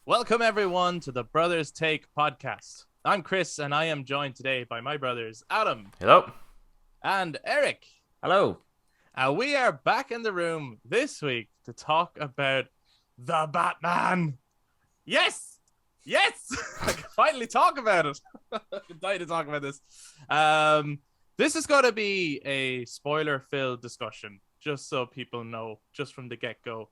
Welcome, everyone, to the Brothers Take podcast. I'm Chris, and I am joined today by my brothers, Adam. Hello. And Eric. Hello. We are back in the room this week to talk about the Batman. Yes! Yes! I can finally talk about it. I'm dying to talk about this. This is going to be a spoiler-filled discussion, just so people know, just from the get-go.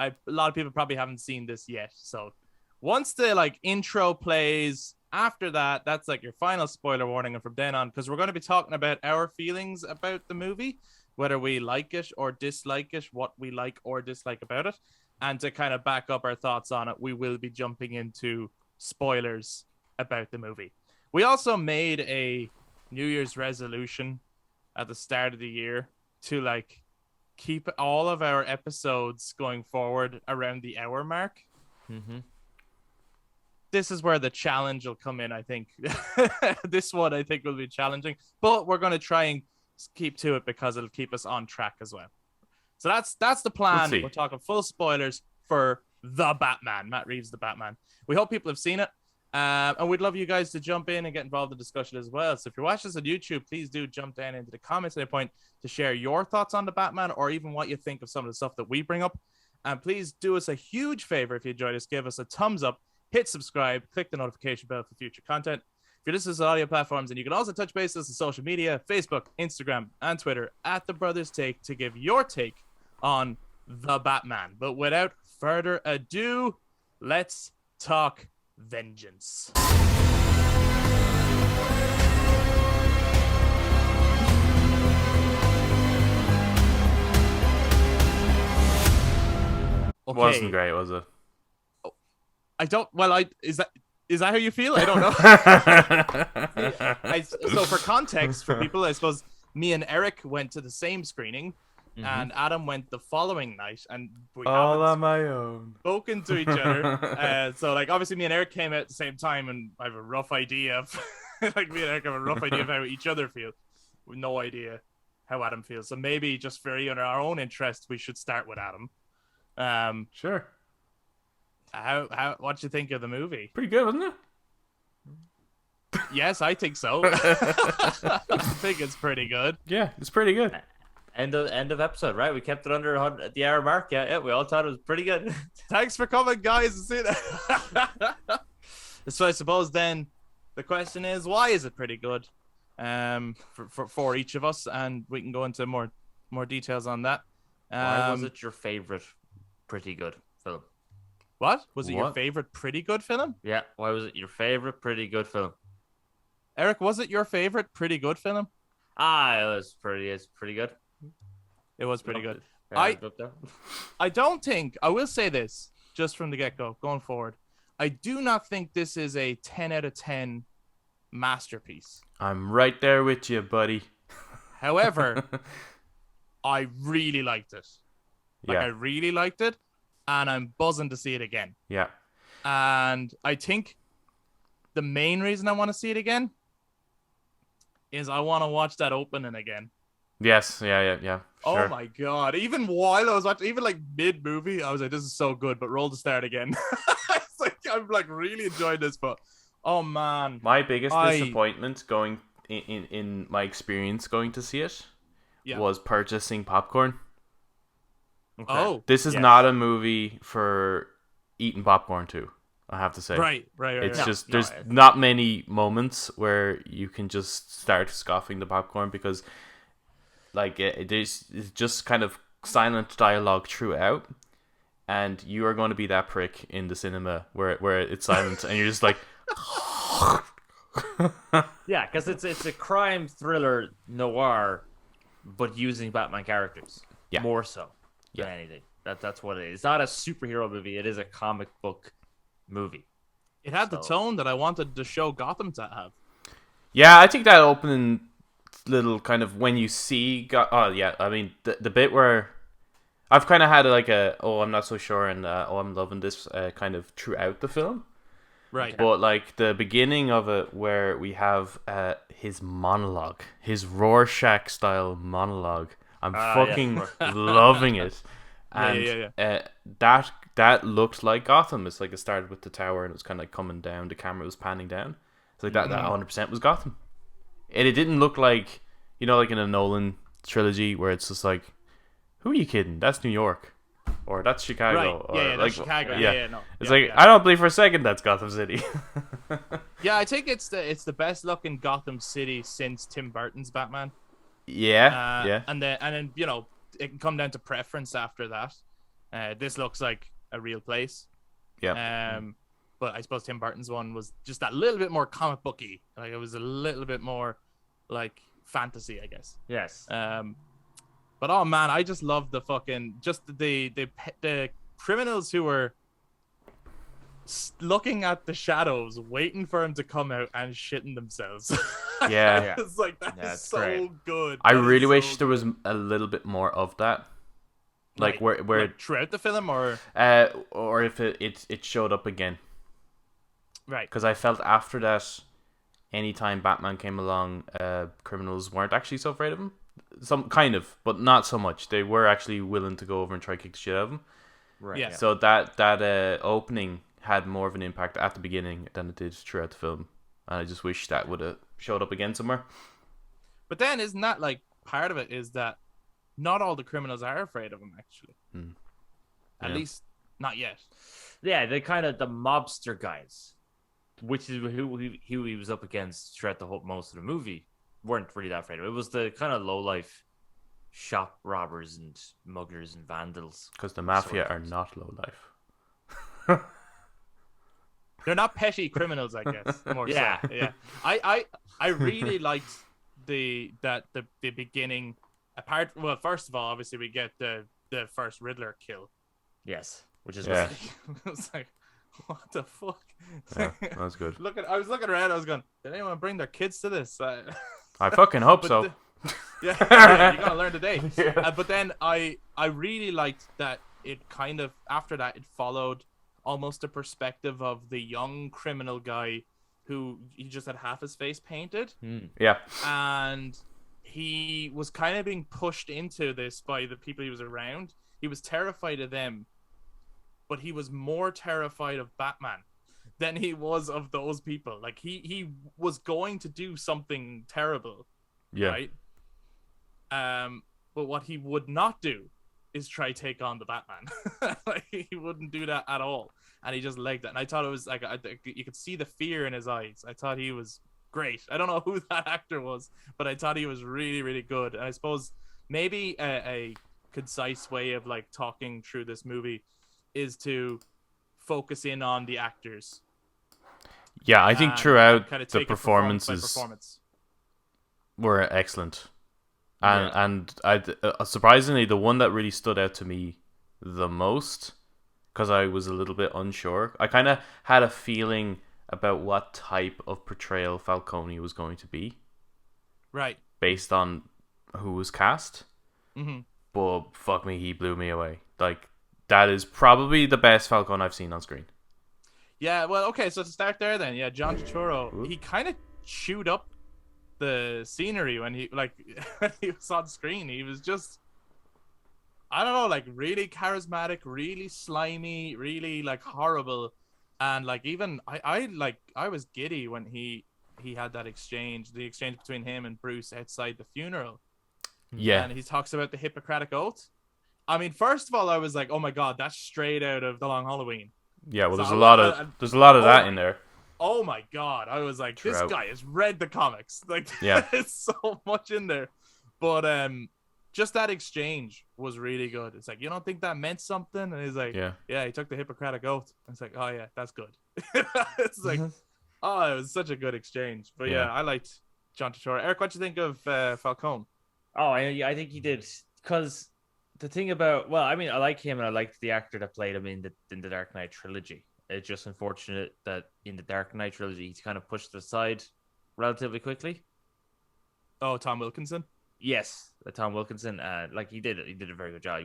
A lot of people probably haven't seen this yet. So once the intro plays, after that, that's your final spoiler warning. And from then on, because we're going to be talking about our feelings about the movie, whether we like it or dislike it, what we like or dislike about it. And to kind of back up our thoughts on it, we will be jumping into spoilers about the movie. We also made a New Year's resolution at the start of the year to keep all of our episodes going forward around the hour mark. Mm-hmm. This is where the challenge will come in, I think. This one, I think, will be challenging, but we're going to try and keep to it because it'll keep us on track as well. So that's the plan. We're talking full spoilers for The Batman, Matt Reeves' The Batman. We hope people have seen it. And we'd love you guys to jump in and get involved in the discussion as well. So if you're watching this on YouTube, please do jump down into the comments at any point to share your thoughts on the Batman or even what you think of some of the stuff that we bring up. And please do us a huge favor if you enjoyed us. Give us a thumbs up, hit subscribe, click the notification bell for future content. If you're listening to audio platforms, and you can also touch base with us on social media, Facebook, Instagram, and Twitter at The Brothers Take to give your take on The Batman. But without further ado, let's talk vengeance. Okay. Wasn't great, was it? Is that how you feel? I don't know. So for context, for people, I suppose me and Eric went to the same screening, and Adam went the following night, and we all on my own spoken to each other. So obviously me and Eric came out at the same time, and I have a rough idea of me and Eric have a rough idea of how each other feel, with no idea how Adam feels. So maybe just for our own interest, we should start with Adam. Sure. What do you think of the movie? Pretty good, wasn't it? Yes, I think so. I think it's pretty good. Yeah, it's pretty good. End of episode, right? We kept it under at the hour mark. Yeah, we all thought it was pretty good. Thanks for coming, guys, and see that. So I suppose then the question is, why is it pretty good? For each of us, and we can go into more details on that. Why was it your favorite pretty good film? What? Was it your favorite pretty good film? Yeah, why was it your favorite pretty good film? Eric, was it your favorite pretty good film? It's pretty good. It was pretty good. Yeah, I don't think, I will say this, just from the get-go, going forward, I do not think this is a 10 out of 10 masterpiece. I'm right there with you, buddy. However, I really liked it. Yeah. I really liked it, and I'm buzzing to see it again. Yeah. And I think the main reason I want to see it again is I want to watch that opening again. Yes. Yeah. Sure. Oh my god! Even while I was watching, even mid movie, I was like, "This is so good." But roll the start again. I'm really enjoying this, but oh man, my biggest disappointment going in my experience going to see it was purchasing popcorn. Okay. Oh, this is not a movie for eating popcorn to. I have to say, right. It's just there's not many moments where you can just start scoffing the popcorn because. It's just kind of silent dialogue throughout, and you are going to be that prick in the cinema where it's silent, and you're just like, yeah, because it's a crime thriller noir, but using Batman characters, more so than anything. That's what it is. It's not a superhero movie; it is a comic book movie. It had the tone that I wanted the show Gotham to have. Yeah, I think that opening little kind of when you see I mean the bit where I've kind of had I'm not so sure and I'm loving this kind of throughout the film, right? But the beginning of it where we have his monologue, his Rorschach style monologue, I'm fucking loving it. And yeah. That looked like Gotham. It's like it started with the tower and it was kind of like coming down. The camera was panning down. It's like that 100% was Gotham. And it didn't look like, like in a Nolan trilogy where it's just like, who are you kidding? That's New York. Or that's Chicago. Right. Or Yeah, like, that's Chicago. Yeah, no. It's I don't believe for a second that's Gotham City. Yeah, I think it's the best looking Gotham City since Tim Burton's Batman. Yeah. And then it can come down to preference after that. This looks like a real place. Yeah. But I suppose Tim Burton's one was just that little bit more comic booky. Like it was a little bit more like fantasy, I guess. Yes. But oh man, I just love the fucking the criminals who were looking at the shadows, waiting for him to come out and shitting themselves. Yeah. It's like that's so great. good. I really wish there was a little bit more of that. Like where like throughout the film or if it showed up again. Right. Because I felt after that, anytime Batman came along, criminals weren't actually so afraid of him. Some kind of, but not so much. They were actually willing to go over and try to kick the shit out of him. Right. Yeah. So that opening had more of an impact at the beginning than it did throughout the film, and I just wish that would have showed up again somewhere. But then, isn't that like part of it? Is that not all the criminals are afraid of him actually? At least not yet. Yeah, the mobster guys, which is who he was up against throughout most of the movie, weren't really that afraid of him. It was the kind of low life shop robbers and smugglers and vandals. Because the mafia are not low life. They're not petty criminals, I guess. More Yeah. so. Yeah. I really liked the beginning. First of all, obviously we get the first Riddler kill. Yes, which is Yeah. It's like, what the fuck? Yeah, that was good. I was looking around. I was going, did anyone bring their kids to this? I fucking hope so. Yeah, you gotta learn today. Yeah. But then I really liked that it kind of after that it followed almost a perspective of the young criminal guy who he just had half his face painted. Yeah. And he was kind of being pushed into this by the people he was around. He was terrified of them, but he was more terrified of Batman than he was of those people. Like he was going to do something terrible, right? But what he would not do is try take on the Batman. Like he wouldn't do that at all, and he just legged it. And I thought it was like you could see the fear in his eyes. I thought he was great. I don't know who that actor was, but I thought he was really, really good. And I suppose maybe a concise way of like talking through this movie is to focus in on the actors. Yeah, I think throughout kind of the performances were excellent. And I surprisingly, the one that really stood out to me the most, because I was a little bit unsure, I kind of had a feeling about what type of portrayal Falcone was going to be. Right. Based on who was cast. Mm-hmm. But fuck me, he blew me away. Like, that is probably the best Falcone I've seen on screen. Yeah, well, okay, so to start there then, John Turturro, he kind of chewed up the scenery when he was on screen. He was just, I don't know, like really charismatic, really slimy, really like horrible, and like even I was giddy when he had that exchange, the exchange between him and Bruce outside the funeral. Yeah, and he talks about the Hippocratic Oath. I mean, first of all, I was like, oh my god, that's straight out of The Long Halloween. Yeah, well, So there's a lot of that in there. Oh my god, I was like, this guy has read the comics. Like, yeah, there's so much in there. But just that exchange was really good. It's like, you don't think that meant something? And he's like, yeah, he took the Hippocratic Oath. It's like, oh yeah, that's good. It's like, oh, it was such a good exchange. But yeah, I liked John Turturro. Eric, what do you think of Falcone? Oh, I think he did, because the thing about, well, I mean, I like him and I liked the actor that played him in the Dark Knight trilogy. It's just unfortunate that in the Dark Knight trilogy, he's kind of pushed aside relatively quickly. Oh, Tom Wilkinson? Yes, Tom Wilkinson. Like he did a very good job.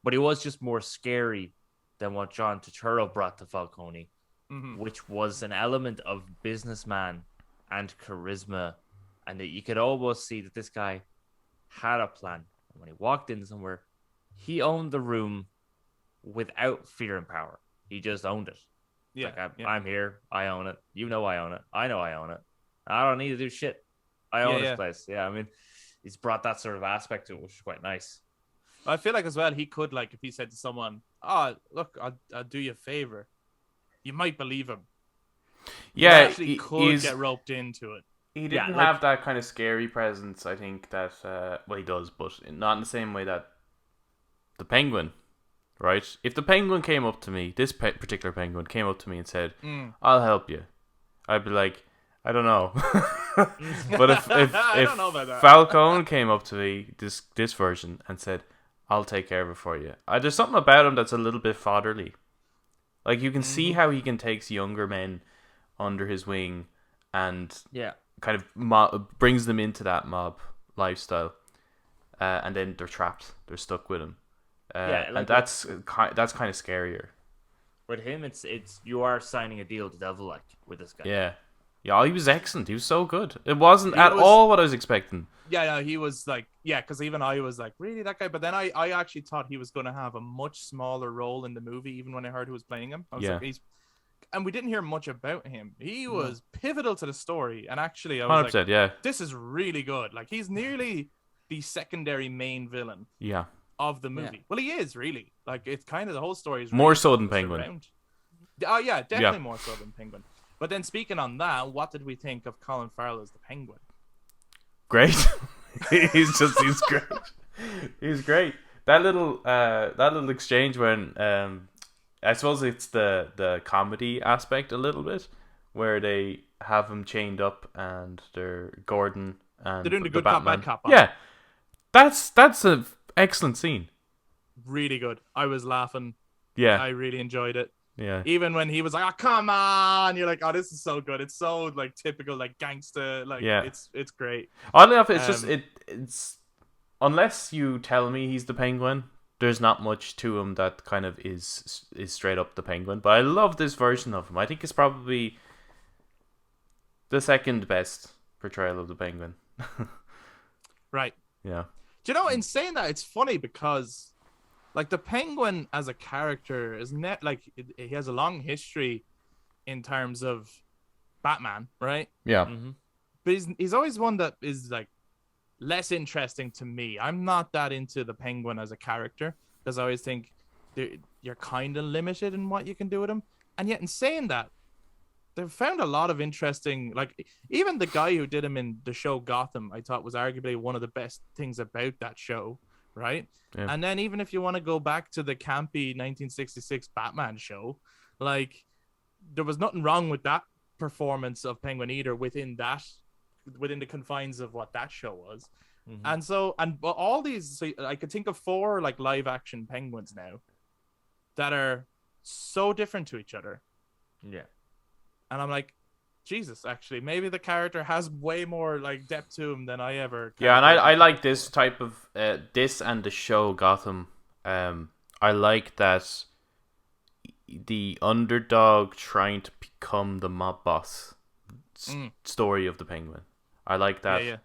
But he was just more scary than what John Turturro brought to Falcone, which was an element of businessman and charisma, and that you could almost see that this guy had a plan. And when he walked into somewhere, he owned the room without fear and power. He just owned it. Yeah, I'm here. I own it. You know I own it. I know I own it. I don't need to do shit. I own this place. Yeah, I mean, he's brought that sort of aspect to it, which is quite nice. I feel like as well he could, like, if he said to someone, "Oh, look, I'll do you a favor," you might believe him. Yeah, he actually could get roped into it. He didn't have that kind of scary presence. I think that well, he does, but not in the same way that the Penguin. Right? If the Penguin came up to me, this particular Penguin came up to me and said, "I'll help you," I'd be like, "I don't know." But if I don't know about that. Falcone came up to me, this version, and said, "I'll take care of it for you," there's something about him that's a little bit fatherly. Like, you can see how he can take younger men under his wing and kind of brings them into that mob lifestyle, and then they're trapped, they're stuck with him. And that's kind of scarier. With him, it's you are signing a deal to devil, like, with this guy. Yeah, he was excellent. He was so good. It wasn't all what I was expecting. Yeah, he was like, because even I was like, really, that guy? But then I actually thought he was going to have a much smaller role in the movie, even when I heard who was playing him. I was like, and we didn't hear much about him. He was pivotal to the story, and actually, I was 100%, like, this is really good. Like, he's nearly the secondary main villain. Yeah. Of the movie. Well, he is really, like, it's kind of the whole story is more really so than Penguin. Around. Oh yeah, definitely more so than Penguin. But then speaking on that, what did we think of Colin Farrell as the Penguin? Great. he's great. He's great. That little exchange when I suppose it's the comedy aspect a little bit, where they have him chained up and they're Gordon and they're doing the good Batman. cop, bad cop. Yeah, that's a excellent scene. Really good. I was laughing. Yeah, I really enjoyed it. Yeah. Even when he was like, "Oh, come on," you're like, "Oh, this is so good." It's so, like, typical, like, gangster. Like, it's great. Oddly enough, it's just it's unless you tell me he's the Penguin, there's not much to him that kind of is straight up the Penguin. But I love this version of him. I think it's probably the second best portrayal of the Penguin. Right. Yeah. Do you know, in saying that, it's funny because, like, the Penguin as a character is he has a long history in terms of Batman, right? Yeah. Mm-hmm. But he's always one that is, like, less interesting to me. I'm not that into the Penguin as a character because I always think you're kind of limited in what you can do with him. And yet, in saying that, they've found a lot of interesting, like, even the guy who did him in the show Gotham, I thought was arguably one of the best things about that show, right? Yeah. And then even if you want to go back to the campy 1966 Batman show, like, there was nothing wrong with that performance of Penguin either within the confines of what that show was. Mm-hmm. And so, but all these, so I could think of 4 like live action Penguins now that are so different to each other. Yeah. And I'm like, Jesus, actually, maybe the character has way more, like, depth to him than I ever. Yeah, and I like this type of this and the show Gotham. I like that the underdog trying to become the mob boss story of the Penguin. I like that. Yeah.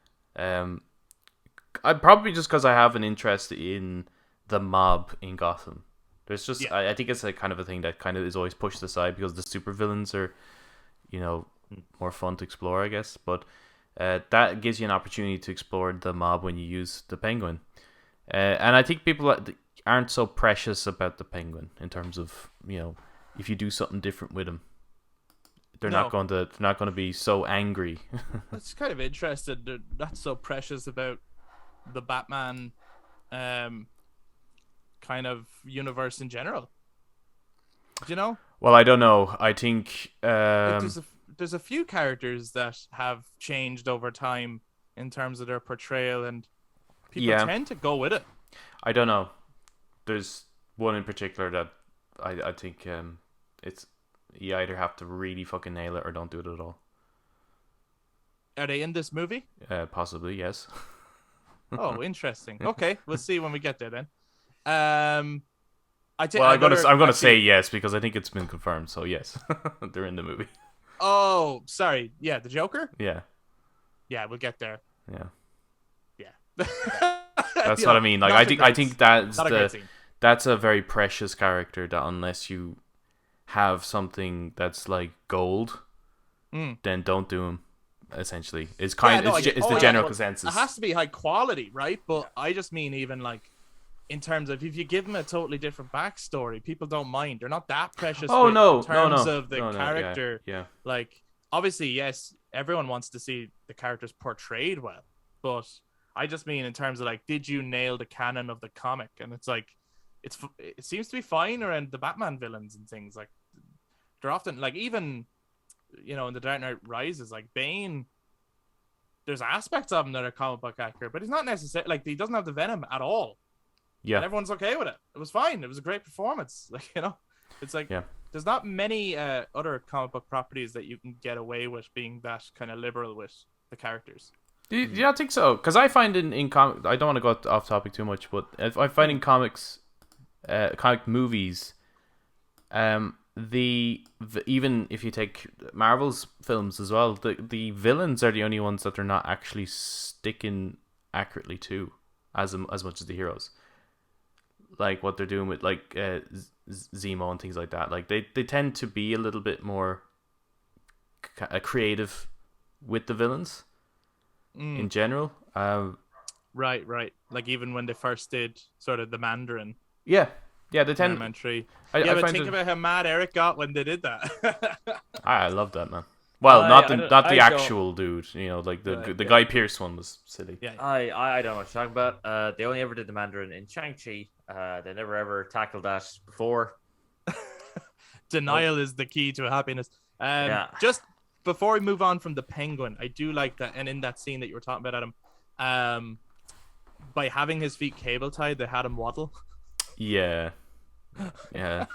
I probably just because I have an interest in the mob in Gotham. There's just I think it's a kind of a thing that kind of is always pushed aside because the supervillains are, more fun to explore, I guess. But that gives you an opportunity to explore the mob when you use the Penguin. And I think people aren't so precious about the Penguin in terms of, if you do something different with him, they're not going to be so angry. It's kind of interesting. They're not so precious about the Batman kind of universe in general. Do you know? Well, I don't know. I think there's a few characters that have changed over time in terms of their portrayal, and people tend to go with it. I don't know. There's one in particular that I think it's you either have to really fucking nail it or don't do it at all. Are they in this movie? Possibly, yes. Oh, interesting. Okay, we'll see when we get there then. I'm gonna say yes because I think it's been confirmed. So yes, they're in the movie. Oh, sorry. Yeah, the Joker. Yeah. Yeah, we'll get there. Yeah. Yeah. That's You what know, I mean. Like, not I a think great- I think that's not a great scene. that's a very precious character that unless you have something that's like gold, then don't do him. Essentially, it's the general consensus. It has to be high quality, right? But I just mean even like in terms of if you give them a totally different backstory, people don't mind. They're not that precious. Oh no, in terms no, of the no, character. yeah. Like obviously, yes, everyone wants to see the characters portrayed well, but I just mean in terms of like, did you nail the canon of the comic? And it's like, it seems to be fine around the Batman villains and things. Like they're often like even, you know, in the Dark Knight Rises, like Bane. There's aspects of him that are comic book accurate, but he's not necessarily like he doesn't have the venom at all. Yeah, and everyone's okay with it. It was fine. It was a great performance. Like, you know, it's like there's not many other comic book properties that you can get away with being that kind of liberal with the characters. Do you not think so? Because I find in comic, I don't want to go off topic too much, but I find in comics, comic movies, even if you take Marvel's films as well, the villains are the only ones that they're not actually sticking accurately to as much as the heroes. Like what they're doing with like Zemo and things like that. Like they tend to be a little bit more creative with the villains in general. Right. Like even when they first did sort of the Mandarin. Yeah, they tend. Elementary. I but think about how mad Eric got when they did that. I love that, man. Well, not the actual dude. You know, like the Guy Pearce one was silly. Yeah. I don't know what you're talking about. They only ever did the Mandarin in Shang-Chi. They never ever tackled that before. Denial is the key to happiness. Just before we move on from the Penguin, I do like that, and in that scene that you were talking about, Adam, by having his feet cable tied, they had him waddle. Yeah. I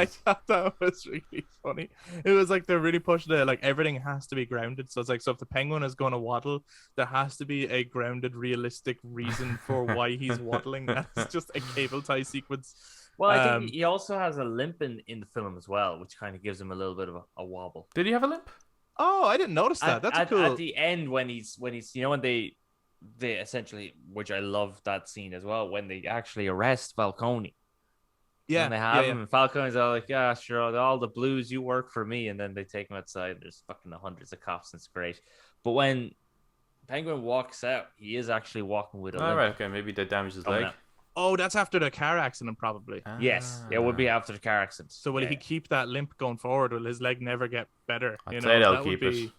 thought that was really funny. It was like they're really pushing it. Like everything has to be grounded. So it's like, so if the penguin is going to waddle, there has to be a grounded, realistic reason for why he's waddling. That's just a cable tie sequence. Well, I think he also has a limp in the film as well, which kind of gives him a little bit of a wobble. Did he have a limp? Oh, I didn't notice that. That's cool. At the end, when he's you know, when they essentially, which I love that scene as well, when they actually arrest Falcone. Yeah, and they have him, and Falcone's all like, "Yeah, sure, all the blues, you work for me." And then they take him outside. There's fucking hundreds of cops, and it's great. But when Penguin walks out, he is actually walking with a limp. Right, okay, maybe they damaged his leg. Oh, that's after the car accident, probably. Yes, it would be after the car accident. So will he keep that limp going forward? Will his leg never get better? I'd say they'll keep it.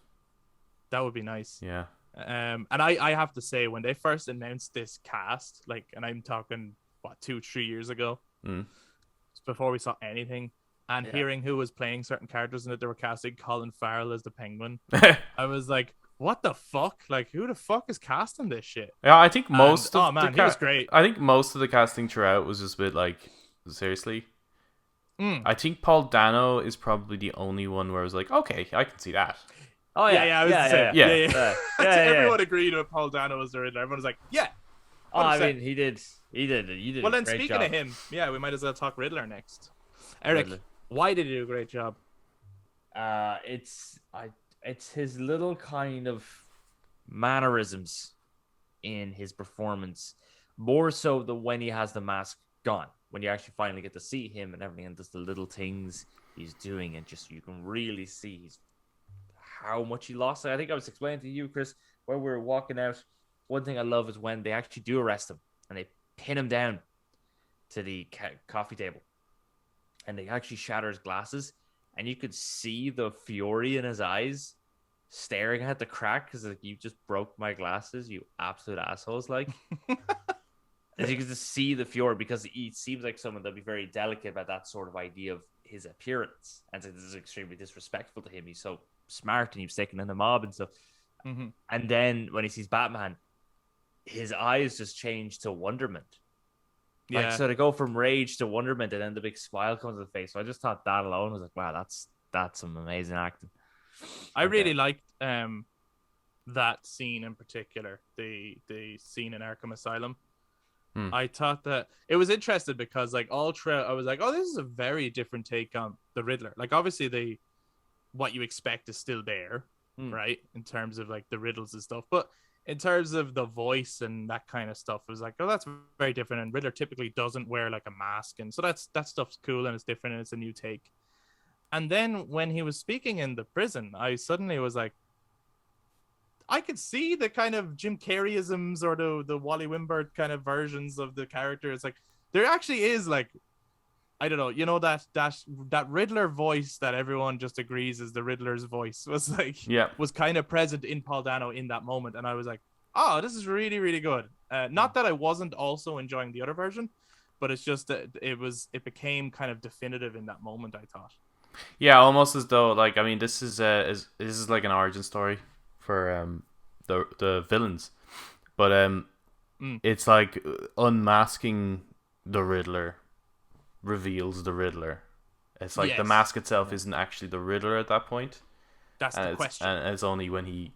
That would be nice. Yeah. And I have to say, when they first announced this cast, like, and I'm talking 2-3 years ago. Before we saw anything, and hearing who was playing certain characters in it, they were casting Colin Farrell as the Penguin. I was like, what the fuck? Like, who the fuck is casting this shit? Yeah, I think most of he was great. I think most of the casting throughout was just a bit like, seriously? I think Paul Dano is probably the only one where I was like, okay, I can see that. Oh yeah. Everyone agreed with Paul Dano was the Riddler. Everyone was like, yeah. 100%. Oh, I mean, he did. Well, then speaking of him, we might as well talk Riddler next. Eric, why did he do a great job? It's his little kind of mannerisms in his performance, more so than when he has the mask gone. When you actually finally get to see him and everything, and just the little things he's doing, and just you can really see how much he lost. I think I was explaining to you, Chris, while we were walking out. One thing I love is when they actually do arrest him and they pin him down to the coffee table, and they actually shatter his glasses, and you could see the fury in his eyes staring at the crack because like, you just broke my glasses, you absolute assholes. Like, as you can just see the fury, because he seems like someone that'd be very delicate about that sort of idea of his appearance, and so this is extremely disrespectful to him. He's so smart and he's taken in the mob and stuff. And then when he sees Batman, his eyes just change to wonderment. Like, so to go from rage to wonderment, and then the big smile comes to the face. So I just thought that alone was like, wow, that's some amazing acting. I really liked that scene in particular, the scene in Arkham Asylum. I thought that it was interesting because like all throughout I was like, oh, this is a very different take on the Riddler. Like obviously what you expect is still there, right? In terms of like the riddles and stuff. But in terms of the voice and that kind of stuff, it was like, oh, that's very different. And Riddler typically doesn't wear like a mask, and so that stuff's cool and it's different and it's a new take. And then when he was speaking in the prison, I suddenly was like, I could see the kind of Jim Carreyisms or the Wally Wimbert kind of versions of the character. It's like there actually is like, I don't know, you know, that Riddler voice that everyone just agrees is the Riddler's voice was like, was kind of present in Paul Dano in that moment, and I was like, oh, this is really, really good. Not that I wasn't also enjoying the other version, but it's just that it became kind of definitive in that moment, I thought. Yeah, almost as though, like, I mean, this is like an origin story for the villains, but it's like unmasking the Riddler reveals the Riddler. It's like the mask itself isn't actually the Riddler at that point. That's the question. And it's only when he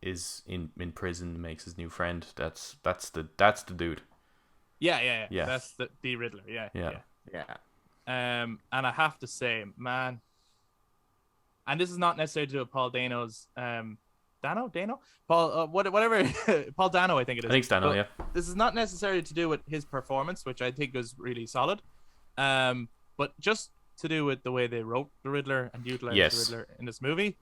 is in prison makes his new friend. That's the dude. Yeah. That's the Riddler. Yeah. And I have to say, man, and this is not necessarily to do with Paul Dano's Paul whatever Paul Dano, I think it is. I think it's Dano, yeah. This is not necessarily to do with his performance, which I think was really solid, but just to do with the way they wrote the Riddler and utilized the Riddler in this movie.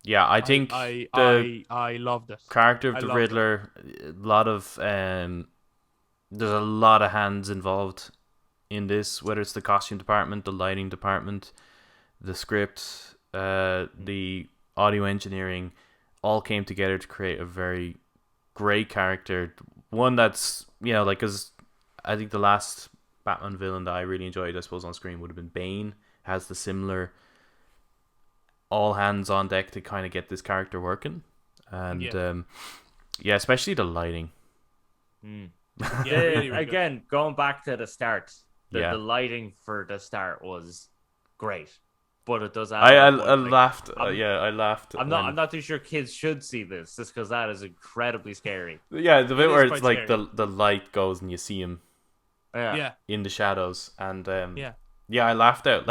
Yeah, I think I loved it. Character of the Riddler, a lot of there's a lot of hands involved in this, whether it's the costume department, the lighting department, the script, the audio engineering, all came together to create a very great character. One that's, you know, like, because I think the last Batman villain that I really enjoyed, I suppose, on screen would have been Bane. Has the similar all hands on deck to kind of get this character working, and especially the lighting. Really again, going back to the start, the lighting for the start was great, but it does. I laughed. I laughed. I'm not too sure kids should see this, just because that is incredibly scary. Yeah, the bit where it's like the light goes and you see him. In the shadows, and I laughed out.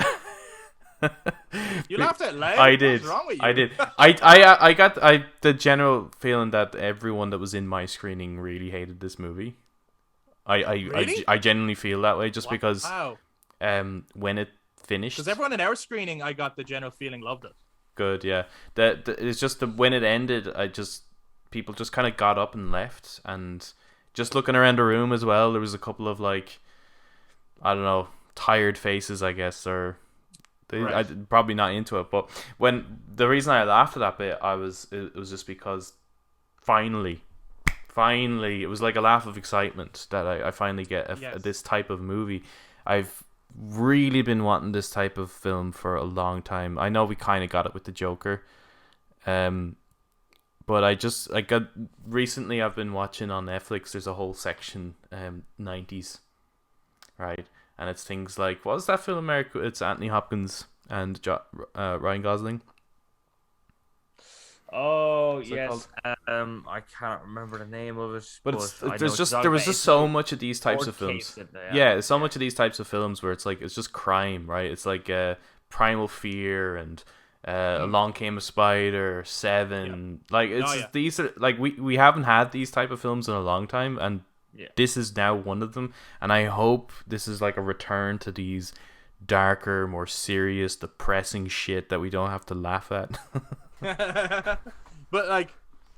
You laughed out loud? I did. What's wrong with you? I did. I got the general feeling that everyone that was in my screening really hated this movie. I genuinely feel that way, just because when it finished, because everyone in our screening, I got the general feeling loved it. Good, yeah. It's just that when it ended, people just kind of got up and left, and just looking around the room as well, there was a couple of, like, I don't know, tired faces, I guess, or I probably not into it. But when the reason I laughed at that bit, it was just because finally, it was like a laugh of excitement that I finally get this type of movie. I've really been wanting this type of film for a long time. I know we kind of got it with the Joker, but recently I've been watching on Netflix. There's a whole section 90s, right? And it's things like, what was that film, America? It's Anthony Hopkins and Ryan Gosling. Oh, yes. I can't remember the name of it. But there was just so much of these types of films. Much of these types of films where it's like, it's just crime, right? It's like Primal Fear and Along Came a Spider, Seven. Like, these are, like, we haven't had these type of films in a long time, and this is now one of them. And I hope this is like a return to these darker, more serious, depressing shit that we don't have to laugh at. But like,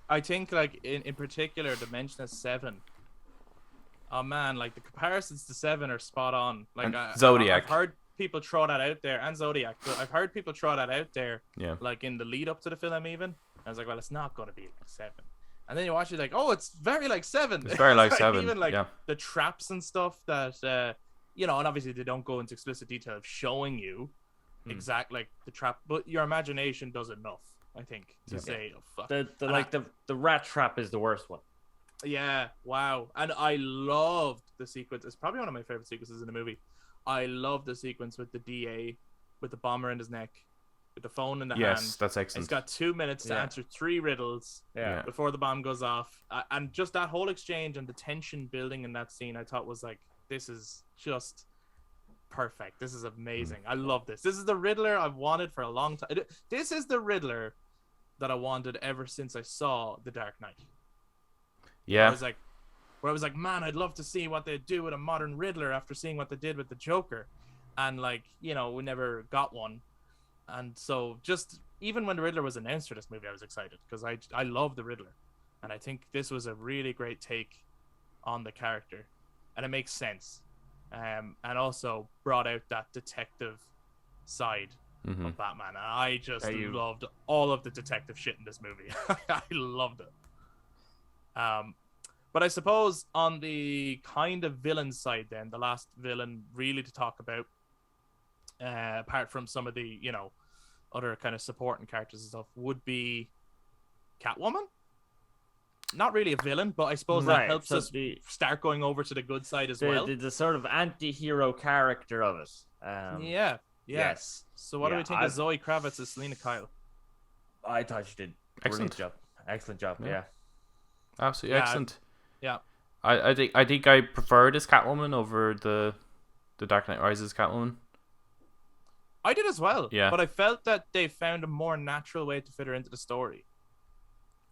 I think like in particular, the mention of Seven. Oh man, like the comparisons to Seven are spot on. Like Zodiac. I've heard people throw that out there, and Zodiac. But I've heard people throw that out there. Yeah. Like in the lead up to the film, even. I was like, well, it's not gonna be like Seven. And then you watch it, like, oh, it's very like Seven. It's very like Seven. Even like the traps and stuff that and obviously they don't go into explicit detail of showing you exact like the trap, but your imagination does enough, I think, to say, oh fuck. The rat trap is the worst one. Yeah, wow. And I loved the sequence. It's probably one of my favorite sequences in the movie. I love the sequence with the DA with the bomber in his neck, with the phone in the hand. Yes, that's excellent. He's got 2 minutes to answer 3 riddles before the bomb goes off. And just that whole exchange and the tension building in that scene, I thought was like, this is just perfect. This is amazing. I love this. This is the Riddler I've wanted for a long time. This is the Riddler that I wanted ever since I saw The Dark Knight. Yeah. Where I was like, man, I'd love to see what they do with a modern Riddler after seeing what they did with the Joker. And like, you know, we never got one. And so just even when the Riddler was announced for this movie, I was excited because I love the Riddler. And I think this was a really great take on the character. And it makes sense. And also brought out that detective side of Batman. And I just loved all of the detective shit in this movie. I loved it. But I suppose on the kind of villain side then, the last villain really to talk about, apart from some of the, you know, other kind of supporting characters and stuff, would be Catwoman. Not really a villain, but I suppose that helps us start going over to the good side as well. The sort of anti-hero character of it. Yeah. Yes. So what do we think of Zoe Kravitz as Selena Kyle? I thought she did excellent job. Yeah. Absolutely excellent. Yeah. I think I prefer this Catwoman over the Dark Knight Rises Catwoman. I did as well. Yeah. But I felt that they found a more natural way to fit her into the story.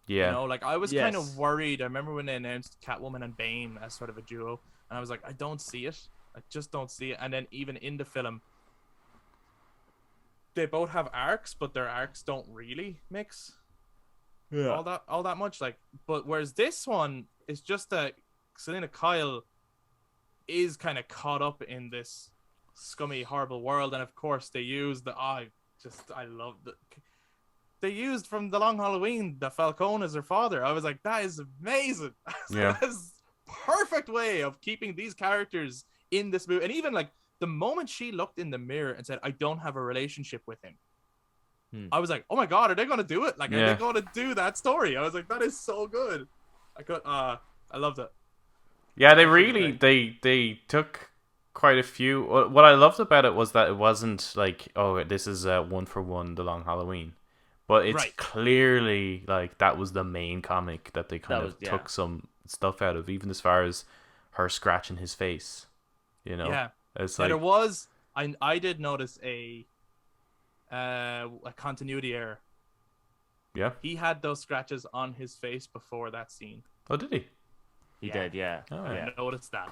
Yeah. You know, like I was kind of worried. I remember when they announced Catwoman and Bane as sort of a duo, and I was like, I don't see it. I just don't see it. And then even in the film, they both have arcs, but their arcs don't really mix. Yeah. All that much. Like, but whereas this one is just that Selena Kyle is kind of caught up in this scummy, horrible world, and of course they use I love the. They used from The Long Halloween that Falcone is her father. I was like, that is amazing. Yeah. That is perfect way of keeping these characters in this movie. And even like the moment she looked in the mirror and said, I don't have a relationship with him. I was like, oh my God, are they going to do it? Like, are they going to do that story? I was like, that is so good. I loved it. Yeah, they took quite a few. What I loved about it was that it wasn't like, oh, this is one for one The Long Halloween. But it's clearly like that was the main comic that they kind of took some stuff out of, even as far as her scratching his face. You know? Yeah. It's like, there was I did notice a continuity error. Yeah. He had those scratches on his face before that scene. Oh, did he? He did, yeah. Oh, I noticed that.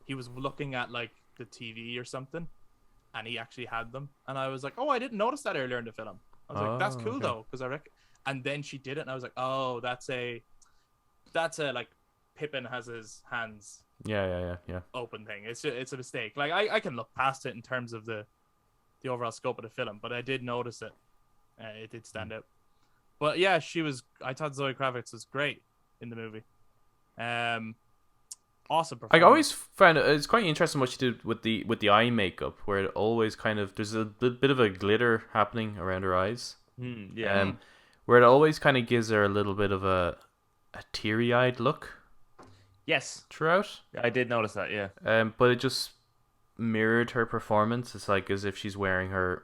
He was looking at like the TV or something, and he actually had them. And I was like, oh, I didn't notice that earlier in the film. I was like, that's cool though, because I reckon. And then she did it, and I was like, oh, that's a like Pippin has his hands open thing. It's a mistake. Like I can look past it in terms of the overall scope of the film, but I did notice it. It did stand out. But yeah, I thought Zoe Kravitz was great in the movie. Awesome performance. I always found it's quite interesting what she did with the eye makeup, where it always kind of there's a bit of a glitter happening around her eyes. Where it always kind of gives her a little bit of a teary-eyed look. Yes, throughout. I did notice that. Yeah. But it just mirrored her performance. It's like as if she's wearing her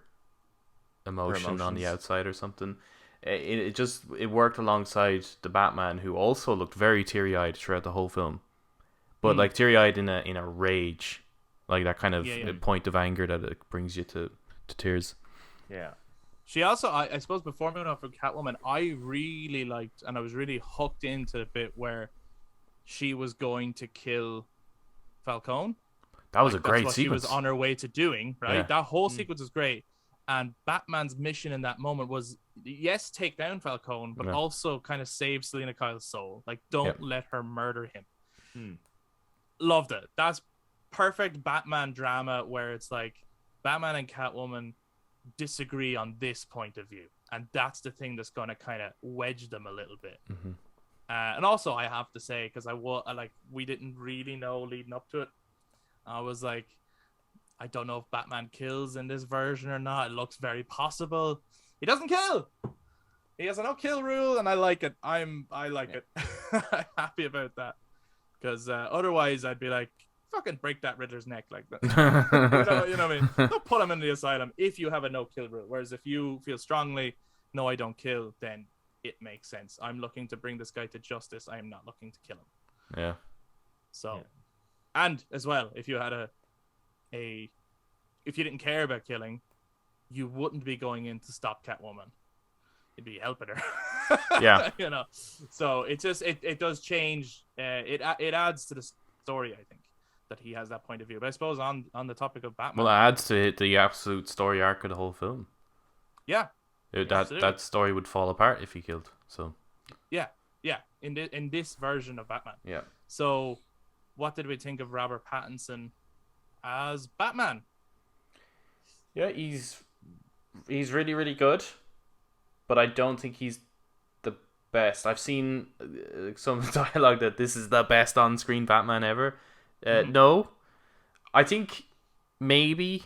emotion on the outside or something. It worked alongside the Batman, who also looked very teary-eyed throughout the whole film. But like teary-eyed in a rage, like that kind of point of anger that it brings you to tears. Yeah. She also, I suppose, before moving on from Catwoman, I really liked, and I was really hooked into the bit where she was going to kill Falcone. That was a great sequence. She was on her way to doing, right? Yeah. That whole sequence was great. And Batman's mission in that moment was, yes, take down Falcone, but also kind of save Selena Kyle's soul. Like, don't let her murder him. Loved it. That's perfect Batman drama where it's like Batman and Catwoman disagree on this point of view, and that's the thing that's going to kind of wedge them a little bit. And also, I have to say, because we didn't really know leading up to it, I was like, I don't know if Batman kills in this version or not. It looks very possible. He doesn't kill. He has a no kill rule, and I like it. I like it. I'm happy about that, because otherwise I'd be like, fucking break that Riddler's neck like that. you know what I mean? Don't put him in the asylum if you have a no kill rule. Whereas if you feel strongly, no, I don't kill, then it makes sense. I'm looking to bring this guy to justice. I am not looking to kill him. Yeah. So, and as well, if you had if you didn't care about killing, you wouldn't be going in to stop Catwoman. he'd be helping her. Yeah. You know, so it just it does change. It adds to the story, I think, that he has that point of view. But I suppose on the topic of Batman, Well, it adds to the absolute story arc of the whole film. yeah, That story would fall apart if he killed. So yeah, in this version of Batman. yeah. So, what did we think of Robert Pattinson as Batman? Yeah, he's really, really good, but I don't think he's the best. I've seen some dialogue that this is the best on-screen Batman ever. No, I think maybe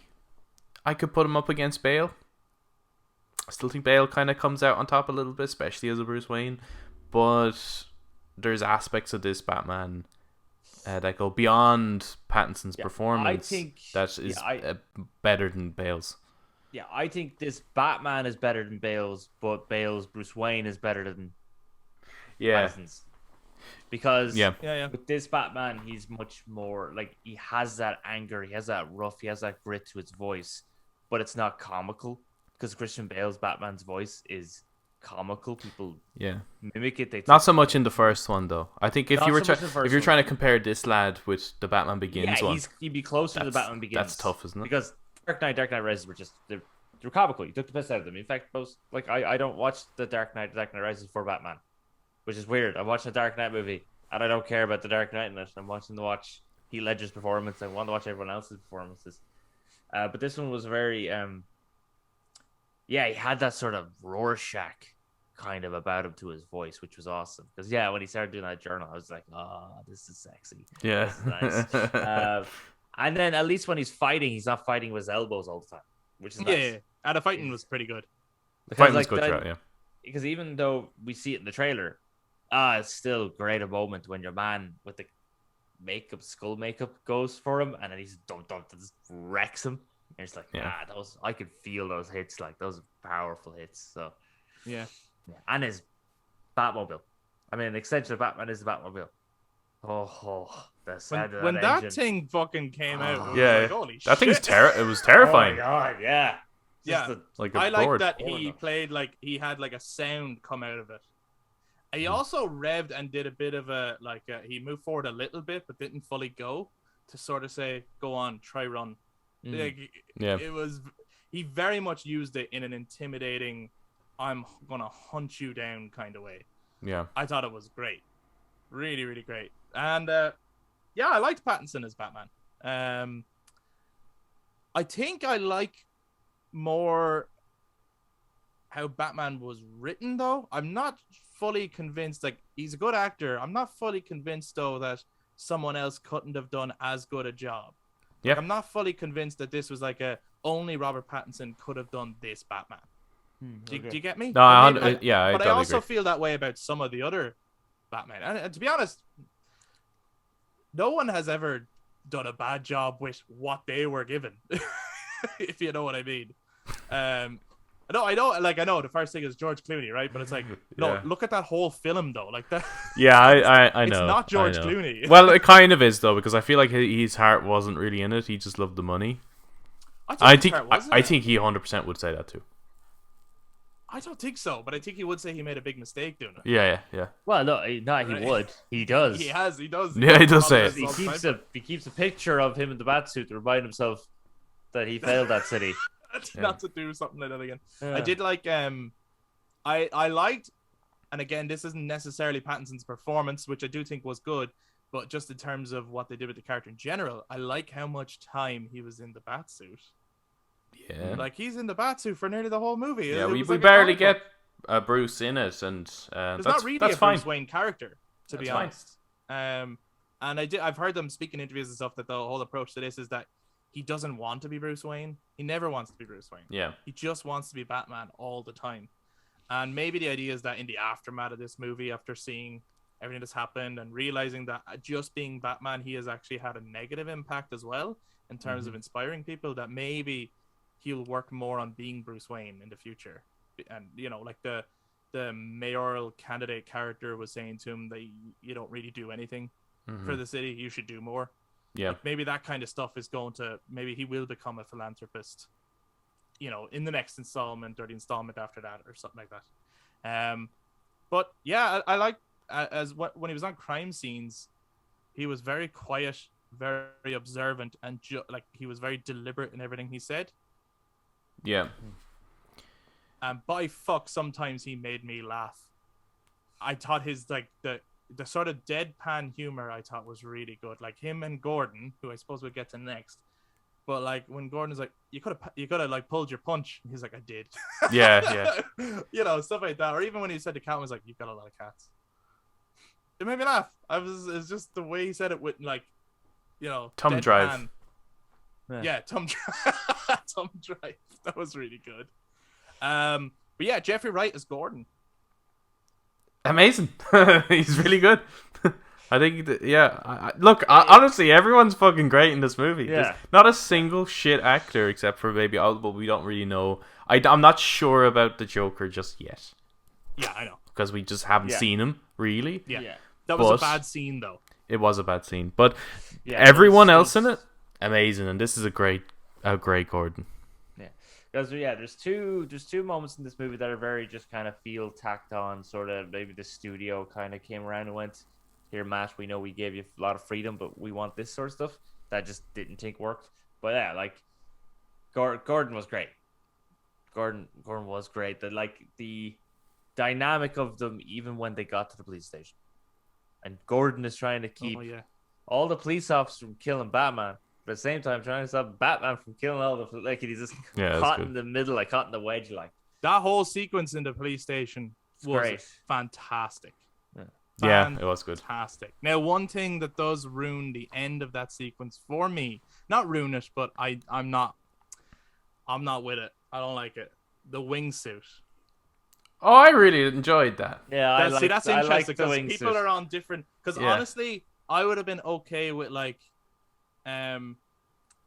I could put him up against Bale. I still think Bale kind of comes out on top a little bit, especially as a Bruce Wayne, but there's aspects of this Batman that go beyond Pattinson's performance that is better than Bale's. Yeah, I think this Batman is better than Bale's, but Bale's Bruce Wayne is better than Pattinson's. Because with this Batman, he's much more like, he has that anger, he has that rough, he has that grit to his voice, but it's not comical. Because Christian Bale's Batman's voice is comical. People mimic it. Not so much in the first one, though. I think if you're trying to compare this lad with the Batman Begins one, he'd be closer to the Batman Begins. That's tough, isn't it? Because Dark Knight Rises were just they're comical. You took the piss out of them. In fact, most I don't watch the Dark Knight Rises for Batman, which is weird. I'm watching a Dark Knight movie and I don't care about the Dark Knight in it. I'm watching Heath Ledger's performance. I want to watch everyone else's performances. But this one was very he had that sort of Rorschach kind of about him to his voice, which was awesome. Because when he started doing that journal, I was like, "Oh, this is sexy." Yeah, this is nice. And then at least when he's fighting, he's not fighting with his elbows all the time, which is nice. Yeah. And the fighting was pretty good. The fighting was good throughout, yeah. Because even though we see it in the trailer, it's still great a moment when your man with the skull makeup goes for him, and then he's just wrecks him. And it's like, I could feel those hits, like those powerful hits. So, yeah. And his Batmobile. I mean, the extension of Batman is the Batmobile. The sound of when that engine. Thing fucking came out, like, holy that shit. thing's it was terrifying. Oh my god, yeah. I like that he played like he had like a sound come out of it. He also revved and did a bit of he moved forward a little bit, but didn't fully go to sort of say, "Go on, try run." It was. He very much used it in an intimidating, "I'm gonna hunt you down" kind of way. Yeah, I thought it was great, really, really great. And I liked Pattinson as Batman. I think I like more how Batman was written, though. I'm not fully convinced. Like, he's a good actor. I'm not fully convinced, though, that someone else couldn't have done as good a job. Yeah, I'm not fully convinced that this was like only Robert Pattinson could have done this Batman. Do you get me? No, I totally agree. Feel that way about some of the other Batman. And to be honest, no one has ever done a bad job with what they were given, if you know what I mean. I know the first thing is George Clooney, right? But it's like, no, look at that whole film, though. Like that. Yeah, I know. It's not George Clooney. Well, it kind of is, though, because I feel like his heart wasn't really in it. He just loved the money. I think he 100% would say that too. I don't think so, but I think he would say he made a big mistake doing it. Yeah. Well, no, he would. He does. He does. Yeah, he does say it. He keeps a picture of him in the batsuit to remind himself that he failed that city. Not to do something like that again. Yeah. I did like I liked, and again, this isn't necessarily Pattinson's performance, which I do think was good, but just in terms of what they did with the character in general, I like how much time he was in the batsuit. Yeah, like he's in the batsuit for nearly the wole movie. Yeah, we barely get Bruce in it, and there's that's not really that's a fine. Bruce Wayne character, to be honest. And I've heard them speak in interviews and stuff that the whole approach to this is that he doesn't want to be Bruce Wayne. He never wants to be Bruce Wayne. Yeah, he just wants to be Batman all the time. And maybe the idea is that in the aftermath of this movie, after seeing everything that's happened and realizing that just being Batman, he has actually had a negative impact as well in terms of inspiring people, that maybe he'll work more on being Bruce Wayne in the future. And, you know, like the mayoral candidate character was saying to him that you don't really do anything for the city. You should do more. Yeah. Like maybe that kind of stuff is going to, maybe he will become a philanthropist, you know, in the next installment or the installment after that or something like that. But yeah, I like when he was on crime scenes, he was very quiet, very observant, and like he was very deliberate in everything he said. Yeah. And by fuck, sometimes he made me laugh. I thought his like the sort of deadpan humor I thought was really good. Like him and Gordon, who I suppose we'll get to next. But like when Gordon's like, you could have like pulled your punch. He's like, I did. Yeah. You know, stuff like that. Or even when he said the cat was like, you've got a lot of cats. It made me laugh. It's just the way he said it with like, you know, Tom Drive. Yeah, Tom Drive. That was really good. But yeah, Jeffrey Wright is Gordon. Amazing. He's really good. I think, look, honestly, everyone's fucking great in this movie. Yeah. There's not a single shit actor except for maybe but we don't really know. I'm not sure about the Joker just yet. Yeah, I know. Because we just haven't seen him, really. Yeah. That was a bad scene, though. It was a bad scene. But everyone else in it, amazing. And this is a great Gordon. Yeah. Because, there's two moments in this movie that are very just kind of feel tacked on, sort of maybe the studio kind of came around and went, here, Matt, we know we gave you a lot of freedom, but we want this sort of stuff. That just didn't think worked. But yeah, like, Gordon was great. Gordon was great. The dynamic of them, even when they got to the police station. And Gordon is trying to keep all the police officers from killing Batman, but at the same time trying to stop Batman from killing all the like he's just caught in the middle, like caught in the wedge, like that whole sequence in the police station was great. Fantastic. Yeah, it was good. Fantastic. Now, one thing that does ruin the end of that sequence for me, not ruin it, but I'm not with it. I don't like it. The wingsuit. Oh, I really enjoyed that. Yeah, that's interesting because people suit. are on different. Because honestly, I would have been okay with like,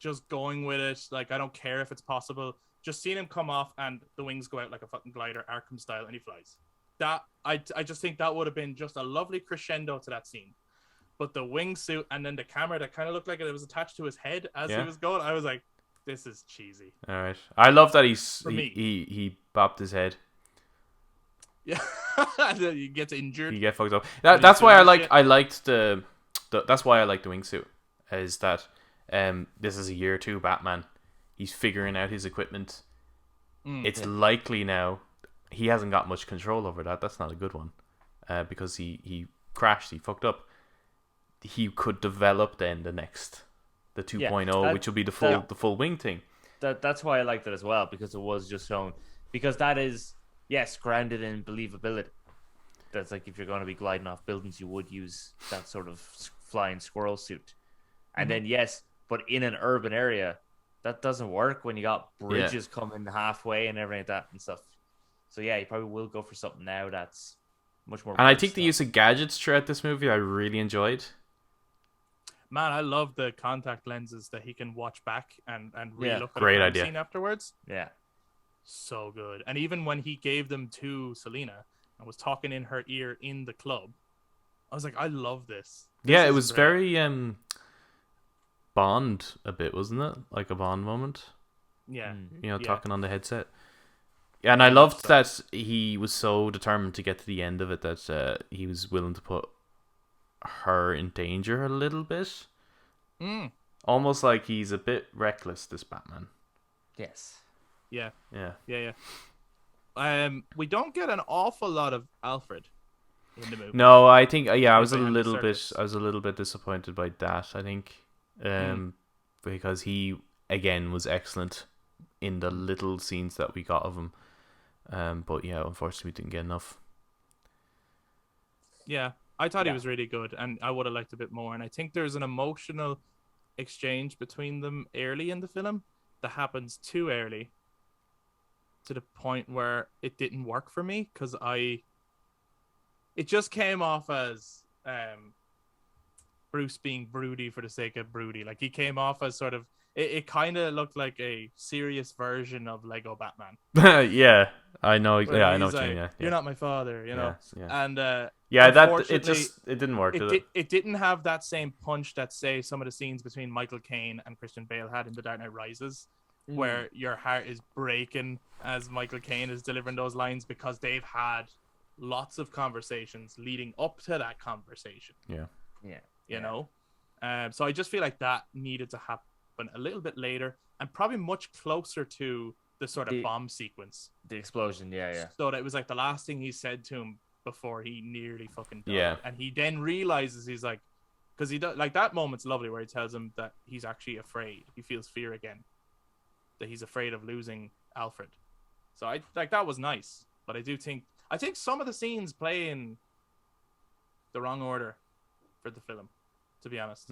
just going with it. Like, I don't care if it's possible. Just seeing him come off and the wings go out like a fucking glider, Arkham style, and he flies. That I just think that would have been just a lovely crescendo to that scene. But the wingsuit and then the camera that kind of looked like it was attached to his head as he was going, I was like, this is cheesy. All right, I love that he bopped his head. Yeah, he gets injured. You get fucked up. That's why I liked the that's why I like the wingsuit. Is that this is a year 2 Batman. He's figuring out his equipment. It's likely now he hasn't got much control over that. That's not a good one, because he crashed. He fucked up. He could develop then the 2.0, which will be the full wing thing. That's why I liked it as well, because it was just shown, because that is grounded in believability. That's like if you're going to be gliding off buildings, you would use that sort of flying squirrel suit, and then but in an urban area, that doesn't work when you got bridges coming halfway and everything like that and stuff. So you probably will go for something now that's much more. And I think the use of gadgets throughout this movie I really enjoyed. Man, I love the contact lenses that he can watch back and relook at great a idea. scene afterwards. Yeah. So good. And even when he gave them to Selena and was talking in her ear in the club, I was like, I love this. It was very Bond a bit, wasn't it? Like a Bond moment. Yeah. Talking on the headset. Yeah, and I loved that he was so determined to get to the end of it that he was willing to put her in danger a little bit. Almost like he's a bit reckless, this Batman. Yes. Yeah. Yeah. We don't get an awful lot of Alfred in the movie. No, I think I was a little bit disappointed by that. I think because he again was excellent in the little scenes that we got of him. But unfortunately we didn't get enough. Yeah, I thought he was really good, and I would have liked a bit more. And I think there's an emotional exchange between them early in the film that happens too early, to the point where it didn't work for me, because it just came off as Bruce being broody for the sake of broody. Like, he came off as sort of, it kind of looked like a serious version of Lego Batman. Yeah, I know. Yeah, I know what you mean. Yeah, you're not my father, you know. Yeah. And it didn't work. It didn't have that same punch that, say, some of the scenes between Michael Caine and Christian Bale had in The Dark Knight Rises, where your heart is breaking as Michael Caine is delivering those lines, because they've had lots of conversations leading up to that conversation. Yeah. You know? So I just feel like that needed to happen a little bit later and probably much closer to the sort of bomb sequence. The explosion, yeah. So that it was like the last thing he said to him before he nearly fucking died. Yeah. And he then realizes he's like, because he does, like, that moment's lovely where he tells him that he's actually afraid. He feels fear again. That he's afraid of losing Alfred. So I like that was nice. But I think some of the scenes play in the wrong order for the film, to be honest.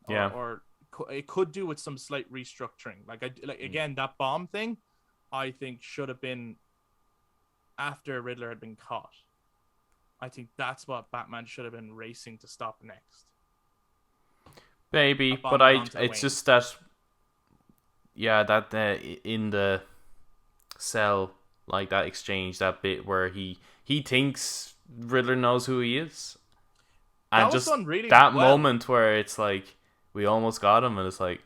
Yeah. Or it could do with some slight restructuring. Again, that bomb thing, I think should have been after Riddler had been caught. I think that's what Batman should have been racing to stop next. Maybe, but it's just that, that in the cell, like that exchange, that bit where he thinks Riddler knows who he is, and that was just done really that well. moment where it's like we almost got him, and it's like,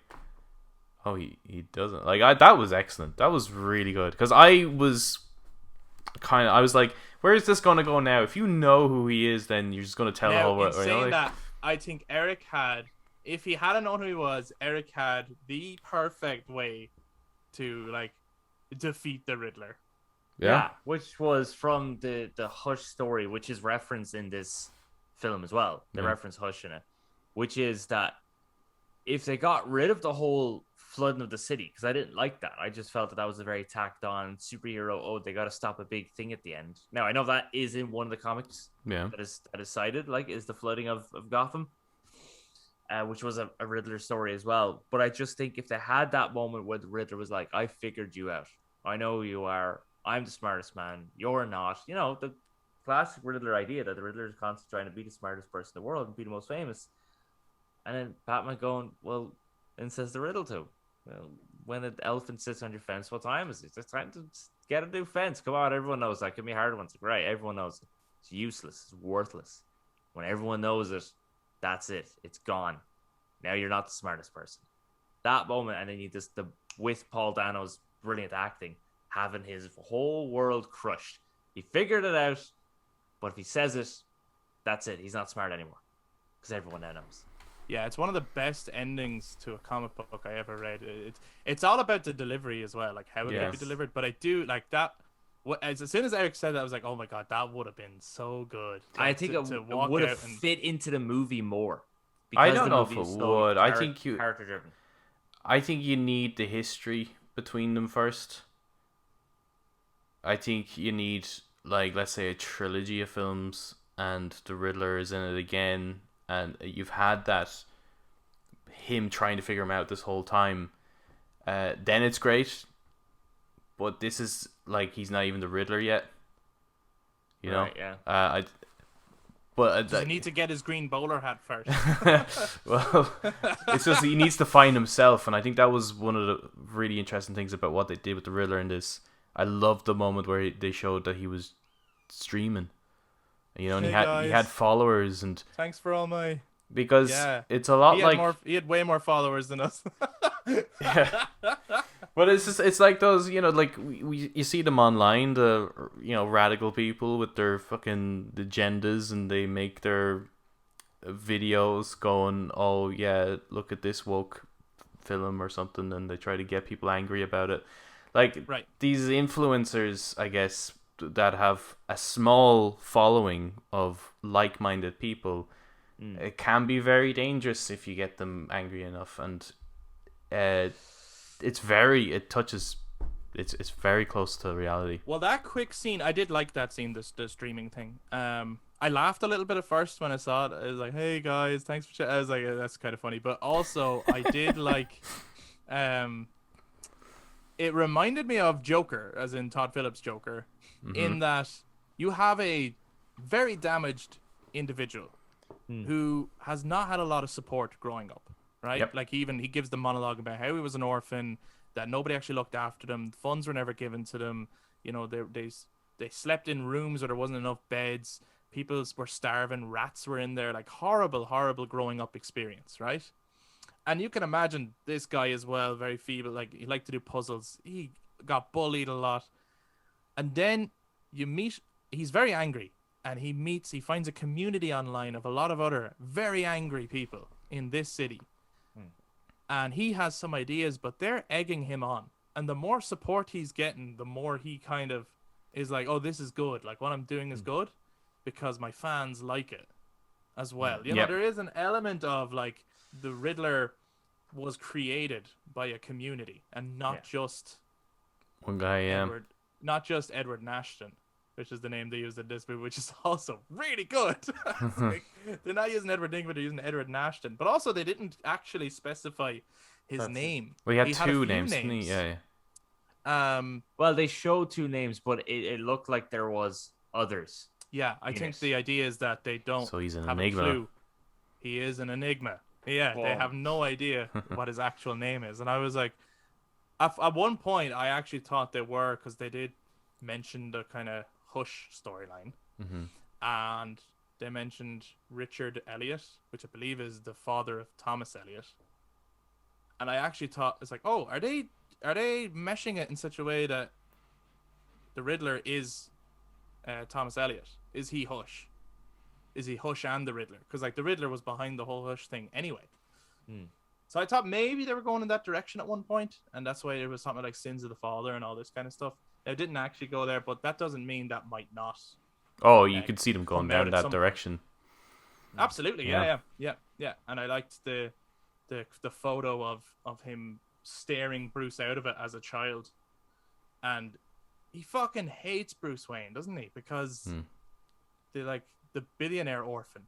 oh, he doesn't. Like that was excellent. That was really good because I was like, where is this going to go now? If you know who he is, then you're just going to tell the whole world. Saying that, I think Eric had, if he hadn't known who he was, Eric had the perfect way to like defeat the Riddler. Yeah, which was from the Hush story, which is referenced in this film as well. They reference Hush in it, which is that if they got rid of the whole flooding of the city, because I didn't like that. I just felt that was a very tacked on superhero. Oh, they got to stop a big thing at the end. Now I know that is in one of the comics. Yeah, that is cited, like, is the flooding of Gotham, which was a Riddler story as well. But I just think if they had that moment where the Riddler was like, "I figured you out. I know who you are. I'm the smartest man. You're not." You know, the classic Riddler idea that the Riddler is constantly trying to be the smartest person in the world and be the most famous. And then Batman going, well, and says the riddle to him. Well, when an elephant sits on your fence, what time is it? It's time to get a new fence. Come on, everyone knows that. Give me a hard one. It's like, right, everyone knows it. It's useless. It's worthless. When everyone knows it, that's it. It's gone. Now you're not the smartest person. That moment, and then you just, with Paul Dano's brilliant acting, having his whole world crushed. He figured it out, but if he says it, that's it. He's not smart anymore. Because everyone now knows. Yeah, it's one of the best endings to a comic book I ever read. It's all about the delivery as well, like how it might be delivered. But I do like that. As soon as Eric said that, I was like, oh my god, that would have been so good. I think it would have fit into the movie more. I don't know if it would. I think character driven. I think you need the history between them first. I think you need, like, let's say a trilogy of films, and the Riddler is in it again. And you've had that, him trying to figure him out this whole time. Then it's great. But this is like, he's not even the Riddler yet. You know? Right, yeah. Does he need to get his green bowler hat first? Well, it's just he needs to find himself. And I think that was one of the really interesting things about what they did with the Riddler in this. I loved the moment where they showed that he was streaming. You know, and he had followers, and thanks for all my, because it's a lot he had way more followers than us. Yeah. But it's like those, you know, like you see them online, the, you know, radical people with their fucking agendas, and they make their videos going, oh yeah, look at this woke film or something, and they try to get people angry about it. Like, these influencers, I guess, that have a small following of like-minded people, it can be very dangerous if you get them angry enough, and it's very close to reality. Well, that quick scene, I did like that scene, the streaming thing. I laughed a little bit at first when I saw it. I was like, hey guys, thanks for I was like, that's kind of funny, but also I did like it reminded me of Joker, as in Todd Phillips' Joker, in that you have a very damaged individual who has not had a lot of support growing up, right? Yep. Like, he gives the monologue about how he was an orphan, that nobody actually looked after them, funds were never given to them, you know, they slept in rooms where there wasn't enough beds, people were starving, rats were in there, like horrible growing up experience, right? And you can imagine this guy as well, very feeble, like he liked to do puzzles, he got bullied a lot, and then you meet he's very angry, and he finds a community online of a lot of other very angry people in this city. And he has some ideas, but they're egging him on. And the more support he's getting, the more he kind of is like, oh, this is good. Like, what I'm doing is good because my fans like it as well. You know, there is an element of, like, the Riddler was created by a community and not just one guy, not just Edward Nashton, which is the name they used in this movie, which is also really good. Like, they're not using Edward Nygma, they're using Edward Nashton. But also, they didn't actually specify his name. Well, he had a two few names, didn't he? Yeah. Well, they showed two names, but it looked like there was others. Yeah, I think the idea is that they don't So he's an have enigma. a clue. He is an enigma. Yeah, they have no idea what his actual name is. And I was like, at one point, I actually thought they were, because they did mention the kind of Hush storyline. And they mentioned Richard Elliot, which I believe is the father of Thomas Elliot. And I actually thought, it's like, oh, are they meshing it in such a way that the Riddler is Thomas Elliot? Is he Hush? Is he Hush and the Riddler? Because, like, the Riddler was behind the whole Hush thing anyway. So I thought maybe they were going in that direction at one point, and that's why there was something like Sins of the Father and all this kind of stuff. They didn't actually go there, but that doesn't mean that might not. Oh, you could see them going down that direction. Absolutely, yeah. And I liked the photo of him staring Bruce out of it as a child, and he fucking hates Bruce Wayne, doesn't he? Because they're like the billionaire orphan.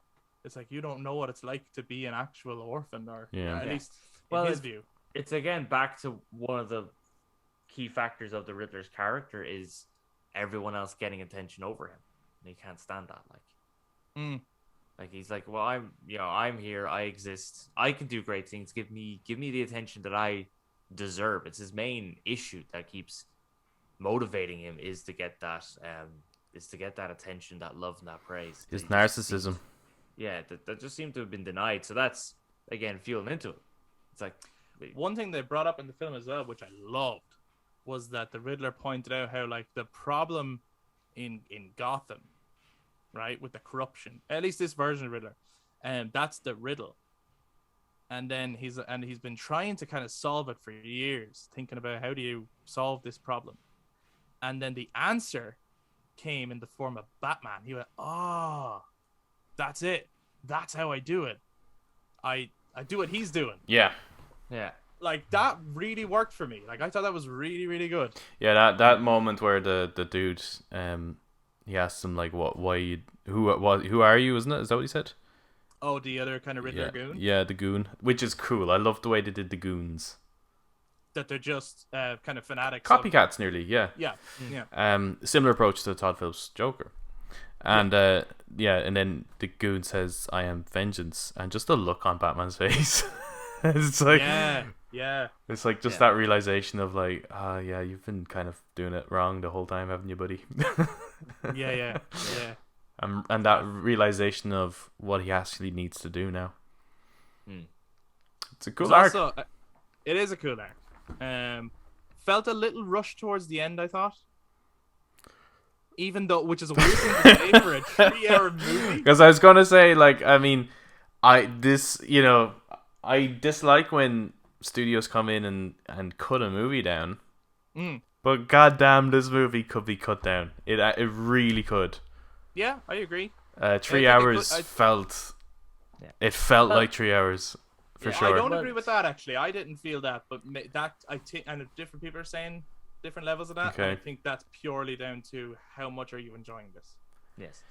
It's like, you don't know what it's like to be an actual orphan, or at least in his view. It's again back to one of the key factors of the Riddler's character is everyone else getting attention over him, and he can't stand that. Like he's like, well, I'm here, I exist, I can do great things. Give me the attention that I deserve. It's his main issue that keeps motivating him is to get that attention, that love, and that praise. His narcissism. That just seemed to have been denied. So that's again fueling into it. It's like one thing they brought up in the film as well, which I loved, was that the Riddler pointed out how, like, the problem in Gotham, right, with the corruption, at least this version of Riddler, and that's the riddle. And then he's been trying to kind of solve it for years, thinking about how do you solve this problem. And then the answer came in the form of Batman. He went, oh, that's it. That's how I do it. I do what he's doing. Yeah. Like, that really worked for me. Like, I thought that was really, really good. Yeah, that moment where the dude he asked him, like, who are you, isn't it? Is that what he said? Oh, the other kind of Riddler goon? Yeah, the goon, which is cool. I love the way they did the goons. That they're just kind of fanatics. Copycats, nearly, yeah. Yeah. Similar approach to Todd Phillips' Joker. And and then the goon says, I am vengeance. And just the look on Batman's face. It's like... Yeah. It's like just that realization of, like, you've been kind of doing it wrong the whole time, haven't you, buddy? Yeah. And that realization of what he actually needs to do now. It's a cool arc. Also, it is a cool arc. Felt a little rushed towards the end, I thought. Even though, which is a weird thing to say for a 3-hour movie. Because I was gonna say, like, I mean, I dislike when studios come in and cut a movie down. But goddamn, this movie could be cut down. It really could. Yeah, I agree. 3 hours felt like 3 hours for sure. I don't agree with that, actually. I didn't feel that, but that I think, and different people are saying different levels of that. Okay. I think that's purely down to how much are you enjoying this. Yes,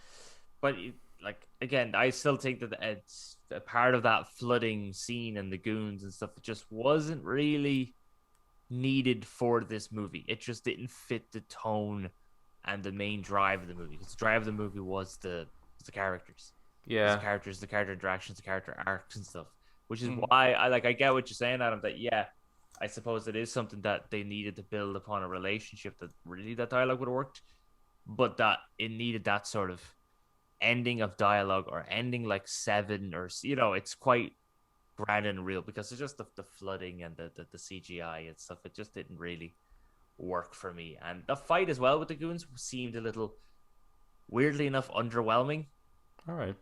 but like, again, I still think that it's a part of that flooding scene and the goons and stuff. It just wasn't really needed for this movie. It just didn't fit the tone and the main drive of the movie. Because the drive of the movie was the characters. Yeah, the characters, the character interactions, the character arcs and stuff. Which is why I get what you're saying, Adam. That I suppose it is something that they needed to build upon a relationship that really that dialogue would have worked, but that it needed that sort of ending of dialogue or ending like 7 or it's quite grand and real because it's just the flooding and the CGI and stuff. It just didn't really work for me, and the fight as well with the goons seemed a little weirdly enough underwhelming. All right.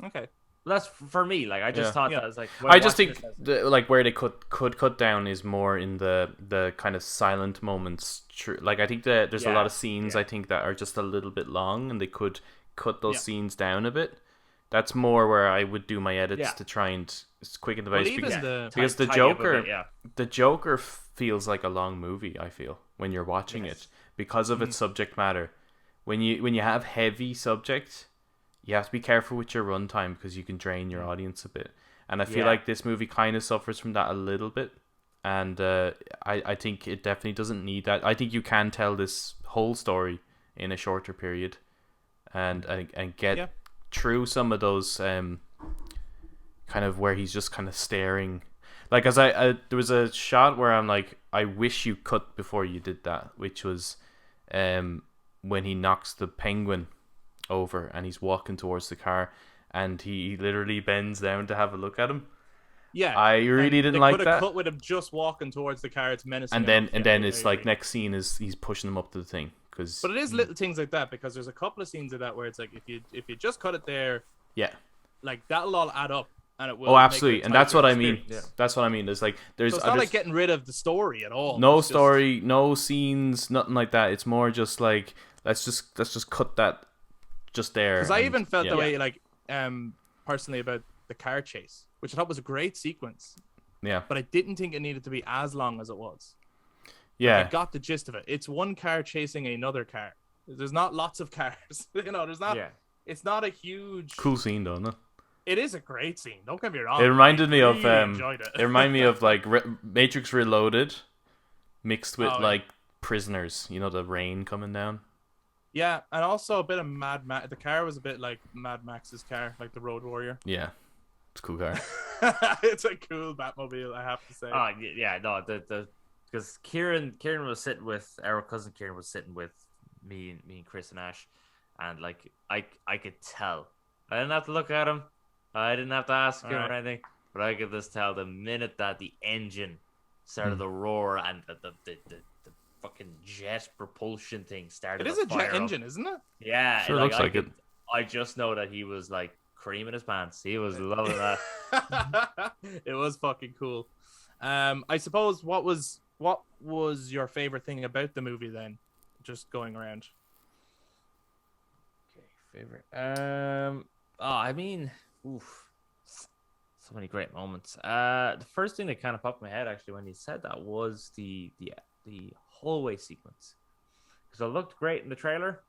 Okay. That's for me. Like I just thought that was like. I just think like where they could cut down is more in the kind of silent moments. Like I think that there's a lot of scenes I think that are just a little bit long, and they could cut those scenes down a bit. That's more where I would do my edits to try and quicken the pace because the Joker feels like a long movie. I feel when you're watching it because of its subject matter. When you have heavy subject, you have to be careful with your runtime because you can drain your audience a bit. And I feel like this movie kind of suffers from that a little bit. And I think it definitely doesn't need that. I think you can tell this whole story in a shorter period and get through some of those kind of where he's just kind of staring. Like, as there was a shot where I'm like, I wish you cut before you did that, which was when he knocks the penguin over and he's walking towards the car and he literally bends down to have a look at him. Yeah, I really didn't like that. They could have cut with him just walking towards the car. It's menacing. And then it's like next scene is he's pushing him up to the thing. But it is little things like that, because there's a couple of scenes of that where it's like if you just cut it there, like that'll all add up and it will. Oh, absolutely, and that's what I mean. Yeah. That's what I mean. There's like so it's not like getting rid of the story at all. No story, no scenes, nothing like that. It's more just like let's just cut that just there. Because I even felt the way like personally about the car chase, which I thought was a great sequence. Yeah, but I didn't think it needed to be as long as it was. Yeah, like I got the gist of it. It's one car chasing another car. There's not lots of cars. There's not. Yeah. It's not a huge. Cool scene, though, isn't it? It is a great scene. Don't get me wrong. It reminded me of. It reminded me of like Matrix Reloaded, mixed with like Prisoners. You know, the rain coming down. Yeah, and also a bit of Mad Max. The car was a bit like Mad Max's car, like the Road Warrior. Yeah, it's a cool car. It's a cool Batmobile, I have to say. Oh yeah, no, because Kieran was sitting with our cousin. Kieran was sitting with me and Chris and Ash, and like I could tell. I didn't have to look at him. I didn't have to ask him or anything, but I could just tell the minute that the engine started to roar and the fucking jet propulsion thing started. It is a jet engine, isn't it? Yeah, sure looks like it. I just know that he was like creaming his pants. He was loving that. It was fucking cool. I suppose what was your favorite thing about the movie then? Just going around. Okay, favorite. I mean, so many great moments. The first thing that kind of popped in my head actually when you said that was the hallway sequence, because it looked great in the trailer,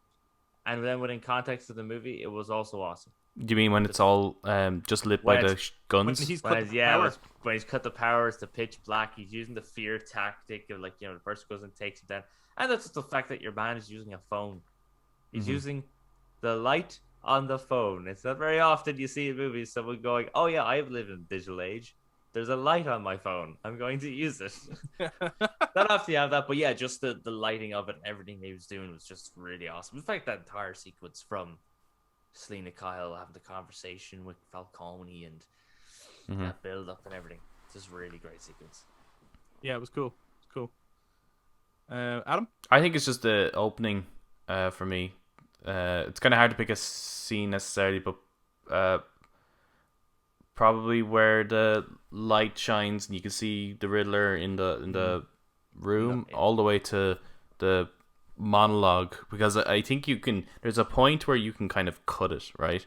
and then within context of the movie, it was also awesome. Do you mean when it's all just lit by the guns? When he's cut the powers to pitch black, he's using the fear tactic of, like, you know, the person goes and takes it down, and that's just the fact that your man is using a phone. He's using the light on the phone. It's not very often you see in movies someone going, "Oh yeah, I've lived in the digital age. There's a light on my phone. I'm going to use it." Not often you have that, but yeah, just the lighting of it and everything he was doing was just really awesome. In fact, that entire sequence from Selena Kyle having the conversation with Falcone and that build up and everything, it's just a really great sequence. Yeah, it was cool. It's cool. Adam? I think it's just the opening for me. It's kind of hard to pick a scene necessarily, but probably where the light shines and you can see the Riddler in the room all the way to the monologue, because I think there's a point where you can kind of cut it, right?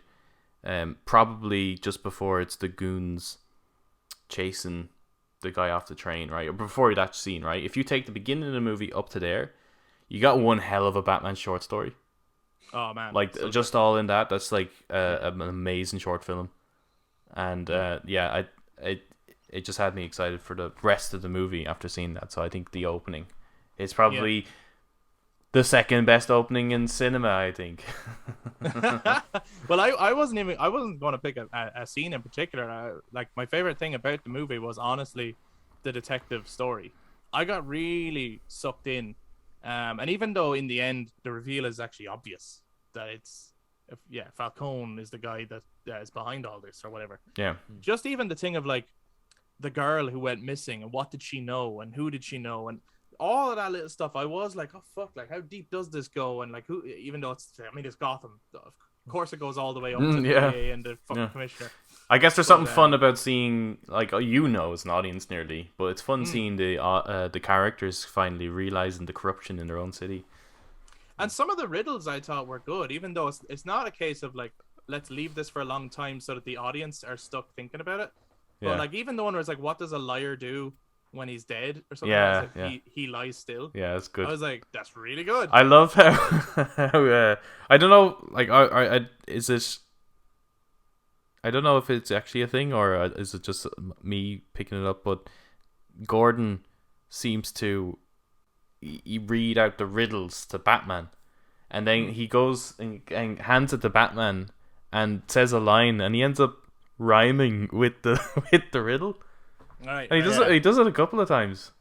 Probably just before it's the goons chasing the guy off the train, right? Or before that scene, right? If you take the beginning of the movie up to there, you got one hell of a Batman short story. Oh man, like so just good. All in that's like an amazing short film, and it just had me excited for the rest of the movie after seeing that. So I think the opening is probably the second best opening in cinema, I think. Well, I wasn't going to pick a scene in particular. Like, my favorite thing about the movie was honestly the detective story. I got really sucked in. And even though in the end the reveal is actually obvious that it's Falcone is the guy that is behind all this or whatever. Yeah. Just even the thing of like the girl who went missing and what did she know and who did she know, and all of that little stuff, I was like, oh fuck, like how deep does this go? And like who, even though it's Gotham, of course it goes all the way up to the DA and the fucking commissioner. I guess there's something fun about seeing, like, as an audience nearly, but it's fun seeing the characters finally realizing the corruption in their own city. And some of the riddles I thought were good, even though it's not a case of like, let's leave this for a long time so that the audience are stuck thinking about it. But like even the one where it's like, what does a liar do when he's dead or something? Like, he lies still. Yeah, that's good. I was like, that's really good. I love how I don't know, like, is it? I don't know if it's actually a thing or is it just me picking it up. But Gordon seems to read out the riddles to Batman, and then he goes and hands it to Batman and says a line, and he ends up rhyming with the riddle. Right, and he does it a couple of times.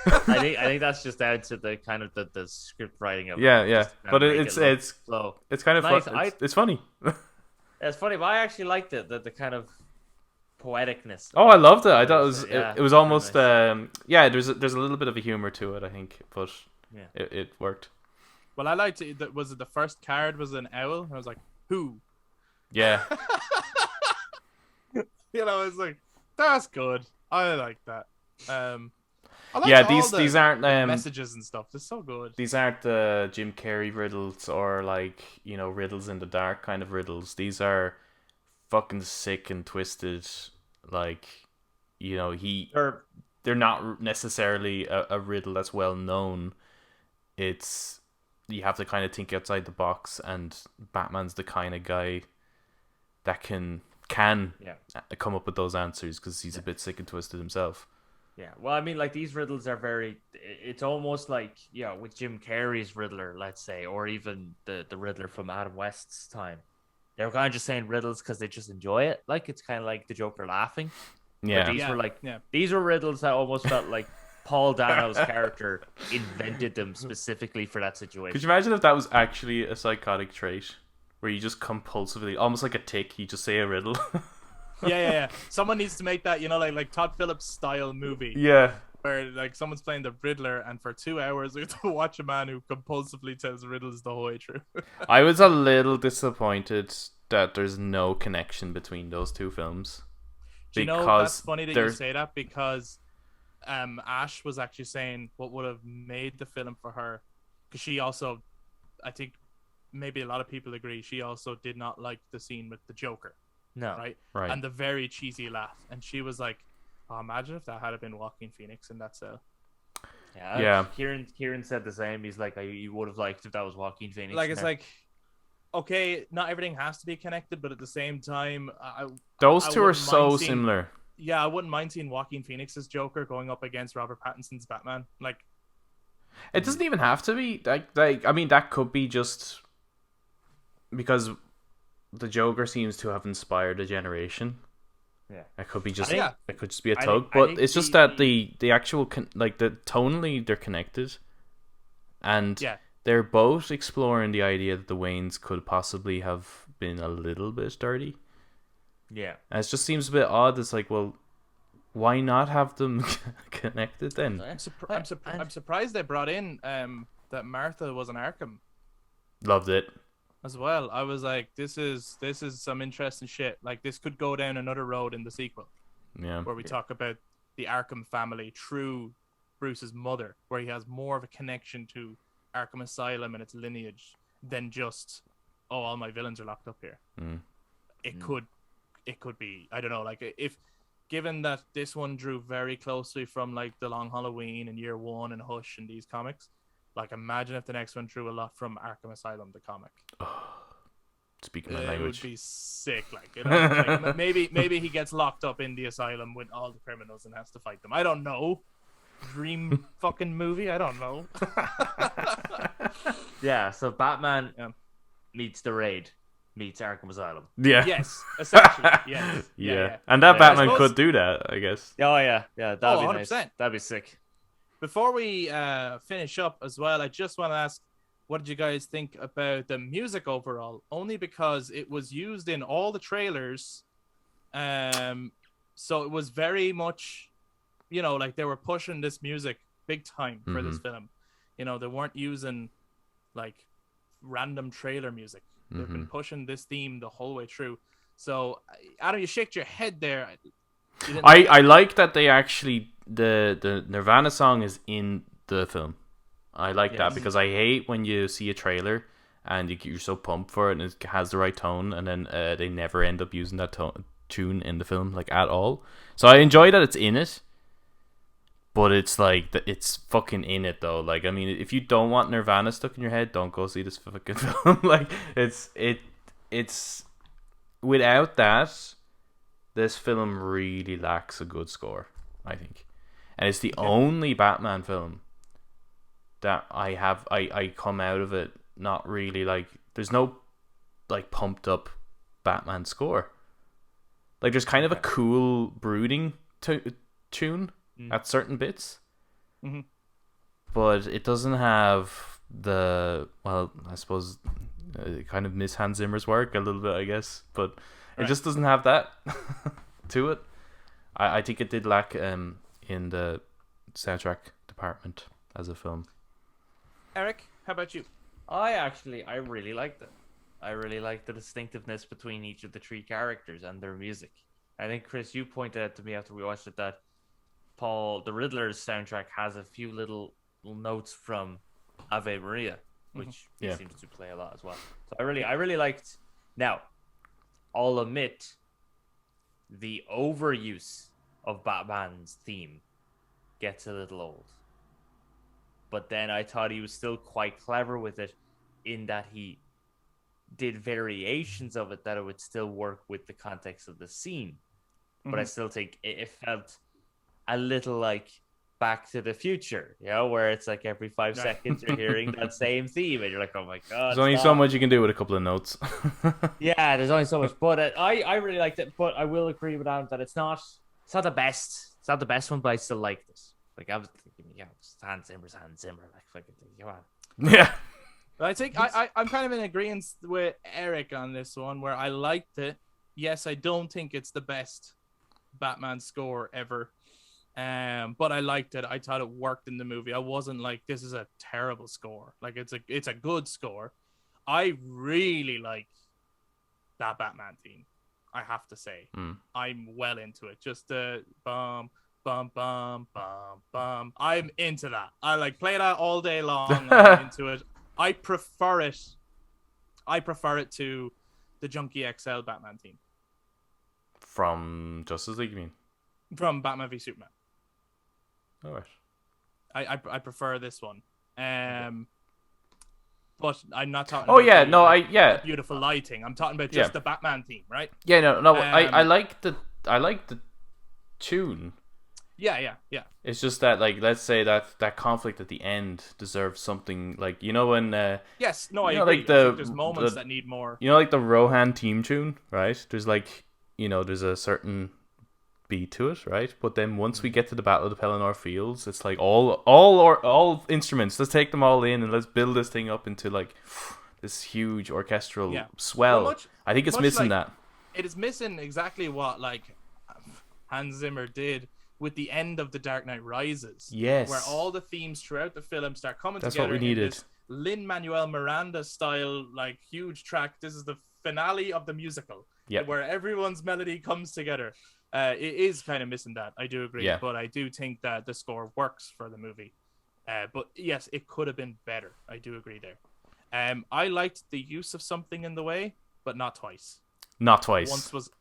I think that's just down to the kind of the script writing of it. But it's kind of nice. fun. It's funny. It's funny, but I actually liked it, the kind of poeticness. Oh, I loved it. I thought it was almost nice. there's a little bit of a humor to it, I think, but it worked. Well, I liked it. Was it the first card was an owl? I was like, who? Yeah. It's like, that's good. I like that. I liked these aren't messages and stuff. They're so good. These aren't the Jim Carrey riddles or like, riddles in the dark kind of riddles. These are fucking sick and twisted. Like, they're not necessarily a riddle that's well known. It's, you have to kind of think outside the box, and Batman's the kind of guy that can come up with those answers because he's a bit sick and twisted himself. Yeah, well, I mean, like, these riddles are it's almost like, with Jim Carrey's Riddler, let's say, or even the Riddler from Adam West's time. They were kind of just saying riddles because they just enjoy it. Like, it's kind of like the Joker laughing. Yeah. But these were riddles that almost felt like Paul Dano's character invented them specifically for that situation. Could you imagine if that was actually a psychotic trait? Where you just compulsively, almost like a tick, you just say a riddle. Yeah. Someone needs to make that, like Todd Phillips style movie. Yeah. Where like someone's playing the Riddler, and for 2 hours we have to watch a man who compulsively tells riddles the whole way through. I was a little disappointed that there's no connection between those two films. That's funny that you say that, because Ash was actually saying what would have made the film for her, because she also, I think maybe a lot of people agree, she also did not like the scene with the Joker. No. Right. And the very cheesy laugh. And she was like, oh, imagine if that had been Joaquin Phoenix in that cell. Yeah. Kieran said the same. He's like, you would have liked if that was Joaquin Phoenix. Like, it's like, okay, not everything has to be connected, but at the same time, those two are so similar. Yeah, I wouldn't mind seeing Joaquin Phoenix's Joker going up against Robert Pattinson's Batman. Like, it doesn't even have to be like I mean, that could be just because the Joker seems to have inspired a generation. Yeah, it could be just it could just be a tug, but it's just that the actual the tonally they're connected, and they're both exploring the idea that the Waynes could possibly have been a little bit dirty. Yeah, and it just seems a bit odd. It's like, well, why not have them connected then? I'm surprised they brought in that Martha was an Arkham. Loved it. As well, I was like, this is some interesting shit. Like, this could go down another road in the sequel. Yeah. Where we talk about the Arkham family through Bruce's mother, where he has more of a connection to Arkham Asylum and its lineage than just, all my villains are locked up here. It could be, I don't know, like, if given that this one drew very closely from like The Long Halloween and Year One and Hush and these comics. Like, imagine if the next one drew a lot from Arkham Asylum, the comic. Speaking my language. It would be sick. Like, maybe he gets locked up in the asylum with all the criminals and has to fight them. I don't know. Dream fucking movie. I don't know. Yeah. So Batman meets the Raid, meets Arkham Asylum. Yeah. Yes. Essentially. Yes. Yeah. And that Batman could do that, I guess. Oh yeah. Yeah. That'd be 100%. nice. That'd be sick. Before we finish up as well, I just want to ask, what did you guys think about the music overall? Only because it was used in all the trailers. So it was very much, like they were pushing this music big time for this film. You know, they weren't using like random trailer music. They've been pushing this theme the whole way through. So, Adam, you shaked your head there. I like that they actually the Nirvana song is in the film. I like that because I hate when you see a trailer and you're so pumped for it and it has the right tone, and then they never end up using that tune in the film like at all. So I enjoy that it's in it, but it's like it's fucking in it though. Like, I mean, if you don't want Nirvana stuck in your head, don't go see this fucking film. Like, it's without that, this film really lacks a good score, I think, and it's the only Batman film that I come out of it not really like. There's no like pumped up Batman score. Like, there's kind of a cool brooding tune at certain bits, but it doesn't have the, well, I suppose it kind of miss Hans Zimmer's work a little bit, I guess, but it just doesn't have that to it. I think it did lack in the soundtrack department as a film. Eric, how about you? I really liked it. I really liked the distinctiveness between each of the three characters and their music. I think, Chris, you pointed out to me after we watched it that Paul, the Riddler's soundtrack, has a few little notes from Ave Maria, which he seems to play a lot as well. So I really liked. Now, I'll admit, the overuse of Batman's theme gets a little old. But then I thought he was still quite clever with it, in that he did variations of it that it would still work with the context of the scene. But I still think it felt a little like Back to the Future, you know, where it's like every 5 seconds you're hearing that same theme and you're like, oh my god. There's only so much you can do with a couple of notes. Yeah, there's only so much. But I really liked it. But I will agree with Adam that it's not the best. It's not the best one, but I still like this. Like, I was thinking, Hans Zimmer. Like, fucking, come on. Yeah. I think I'm kind of in agreement with Eric on this one, where I liked it. Yes, I don't think it's the best Batman score ever, but I liked it. I thought it worked in the movie. I wasn't like, this is a terrible score. Like, it's a good score. I really like that Batman theme, I have to say. I'm well into it. Just the bum bum bum bum bum. I'm into that. I like play that all day long. I'm into it. I prefer it to the Junkie XL Batman theme. From Justice League, you mean? From Batman v Superman. All right. I prefer this one. But I'm not talking. Oh yeah, no, the beautiful lighting. I'm talking about just the Batman theme, right? Yeah, no. I like the tune. Yeah. It's just that, like, let's say that conflict at the end deserves something, like, you know, when yes, no, I agree. Like there's moments that need more. You know, like the Rohan team tune, right? There's like, you know, there's a certain beat to it, right? But then once we get to the Battle of the Pelennor Fields, it's like all instruments. Let's take them all in and let's build this thing up into like this huge orchestral swell. Well, I think it's missing that. It is missing exactly what like Hans Zimmer did with the end of The Dark Knight Rises. Yes. Where all the themes throughout the film start coming That's together. What we needed. In this Lin-Manuel Miranda style, like, huge track. This is the finale of the musical. Yeah. Where everyone's melody comes together. It is kind of missing that. I do agree. Yeah. But I do think that the score works for the movie. But yes, it could have been better. I do agree there. I liked the use of Something in the Way, but not twice. Not twice.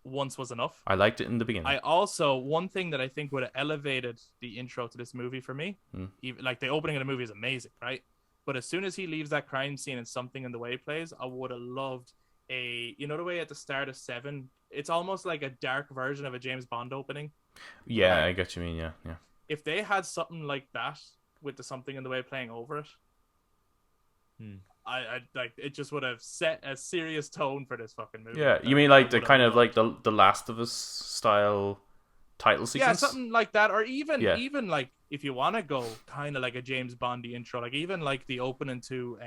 Once was enough. I liked it in the beginning. I also, one thing that I think would have elevated the intro to this movie for me, even, like, the opening of the movie is amazing, right? But as soon as he leaves that crime scene and Something in the Way plays, I would have loved you know the way at the start of 7, it's almost like a dark version of a James Bond opening. Yeah, I get you mean, yeah. If they had something like that with the Something in the Way playing over it, I like, it just would have set a serious tone for this fucking movie. Yeah, you mean like the kind of like the Last of Us style title sequence? Yeah, something like that, or even like, if you want to go kind of like a James Bondy intro, like even like the opening to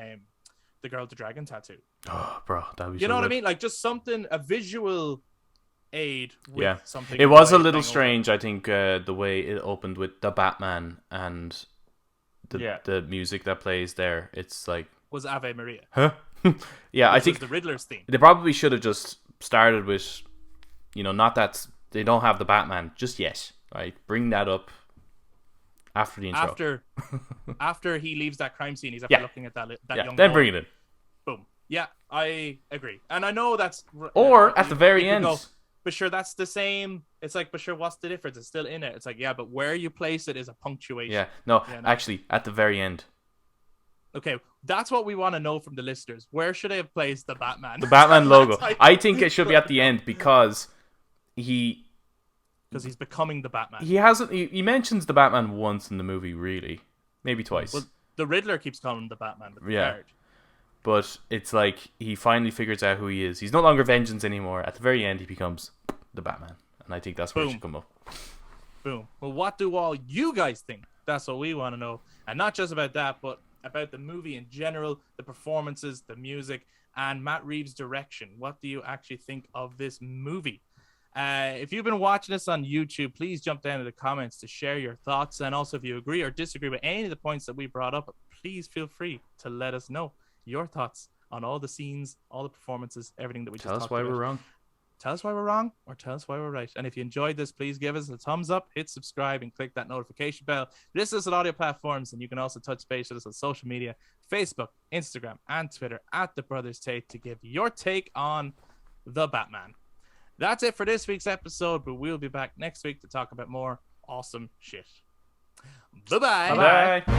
The Girl with the Dragon Tattoo. Oh, bro, that would be. You know what I mean? Like, just something, a visual aid with something. It was a little strange, I think, the way it opened with the Batman and the music that plays there. It's like Was Ave Maria. huh? Yeah, I think was the Riddler's theme. they probably should have just started with, not that they don't have the Batman just yet. Right, bring that up after the intro. After he leaves that crime scene, he's looking at that young then boy. bring it in. Boom. Yeah, I agree, and I know that's. Or at the very end. But sure, that's the same. It's like, but sure, what's the difference? It's still in it. It's like, yeah, but where you place it is a punctuation. Yeah, no, actually, at the very end. Okay, that's what we want to know from the listeners. Where should I have placed the Batman? The Batman logo. I think it should be at the end because he's becoming the Batman. He mentions the Batman once in the movie, really, maybe twice. Well, the Riddler keeps calling him the Batman. But it's like he finally figures out who he is. He's no longer Vengeance anymore. At the very end, he becomes the Batman, and I think that's where it should come up. Boom. Well, what do all you guys think? That's what we want to know, and not just about that, but about the movie in general, the performances, the music, and Matt Reeves' direction. What do you actually think of this movie? If you've been watching this on YouTube, please jump down to the comments to share your thoughts. And also, if you agree or disagree with any of the points that we brought up, please feel free to let us know your thoughts on all the scenes, all the performances, everything that we just talked about. Tell us why we're wrong. Tell us why we're wrong, or tell us why we're right. And if you enjoyed this, please give us a thumbs up, hit subscribe, and click that notification bell. This is on audio platforms, and you can also touch base with us on social media, Facebook, Instagram, and Twitter at The Brothers Tate to give your take on the Batman. That's it for this week's episode, but we'll be back next week to talk about more awesome shit. Bye-bye. Bye-bye.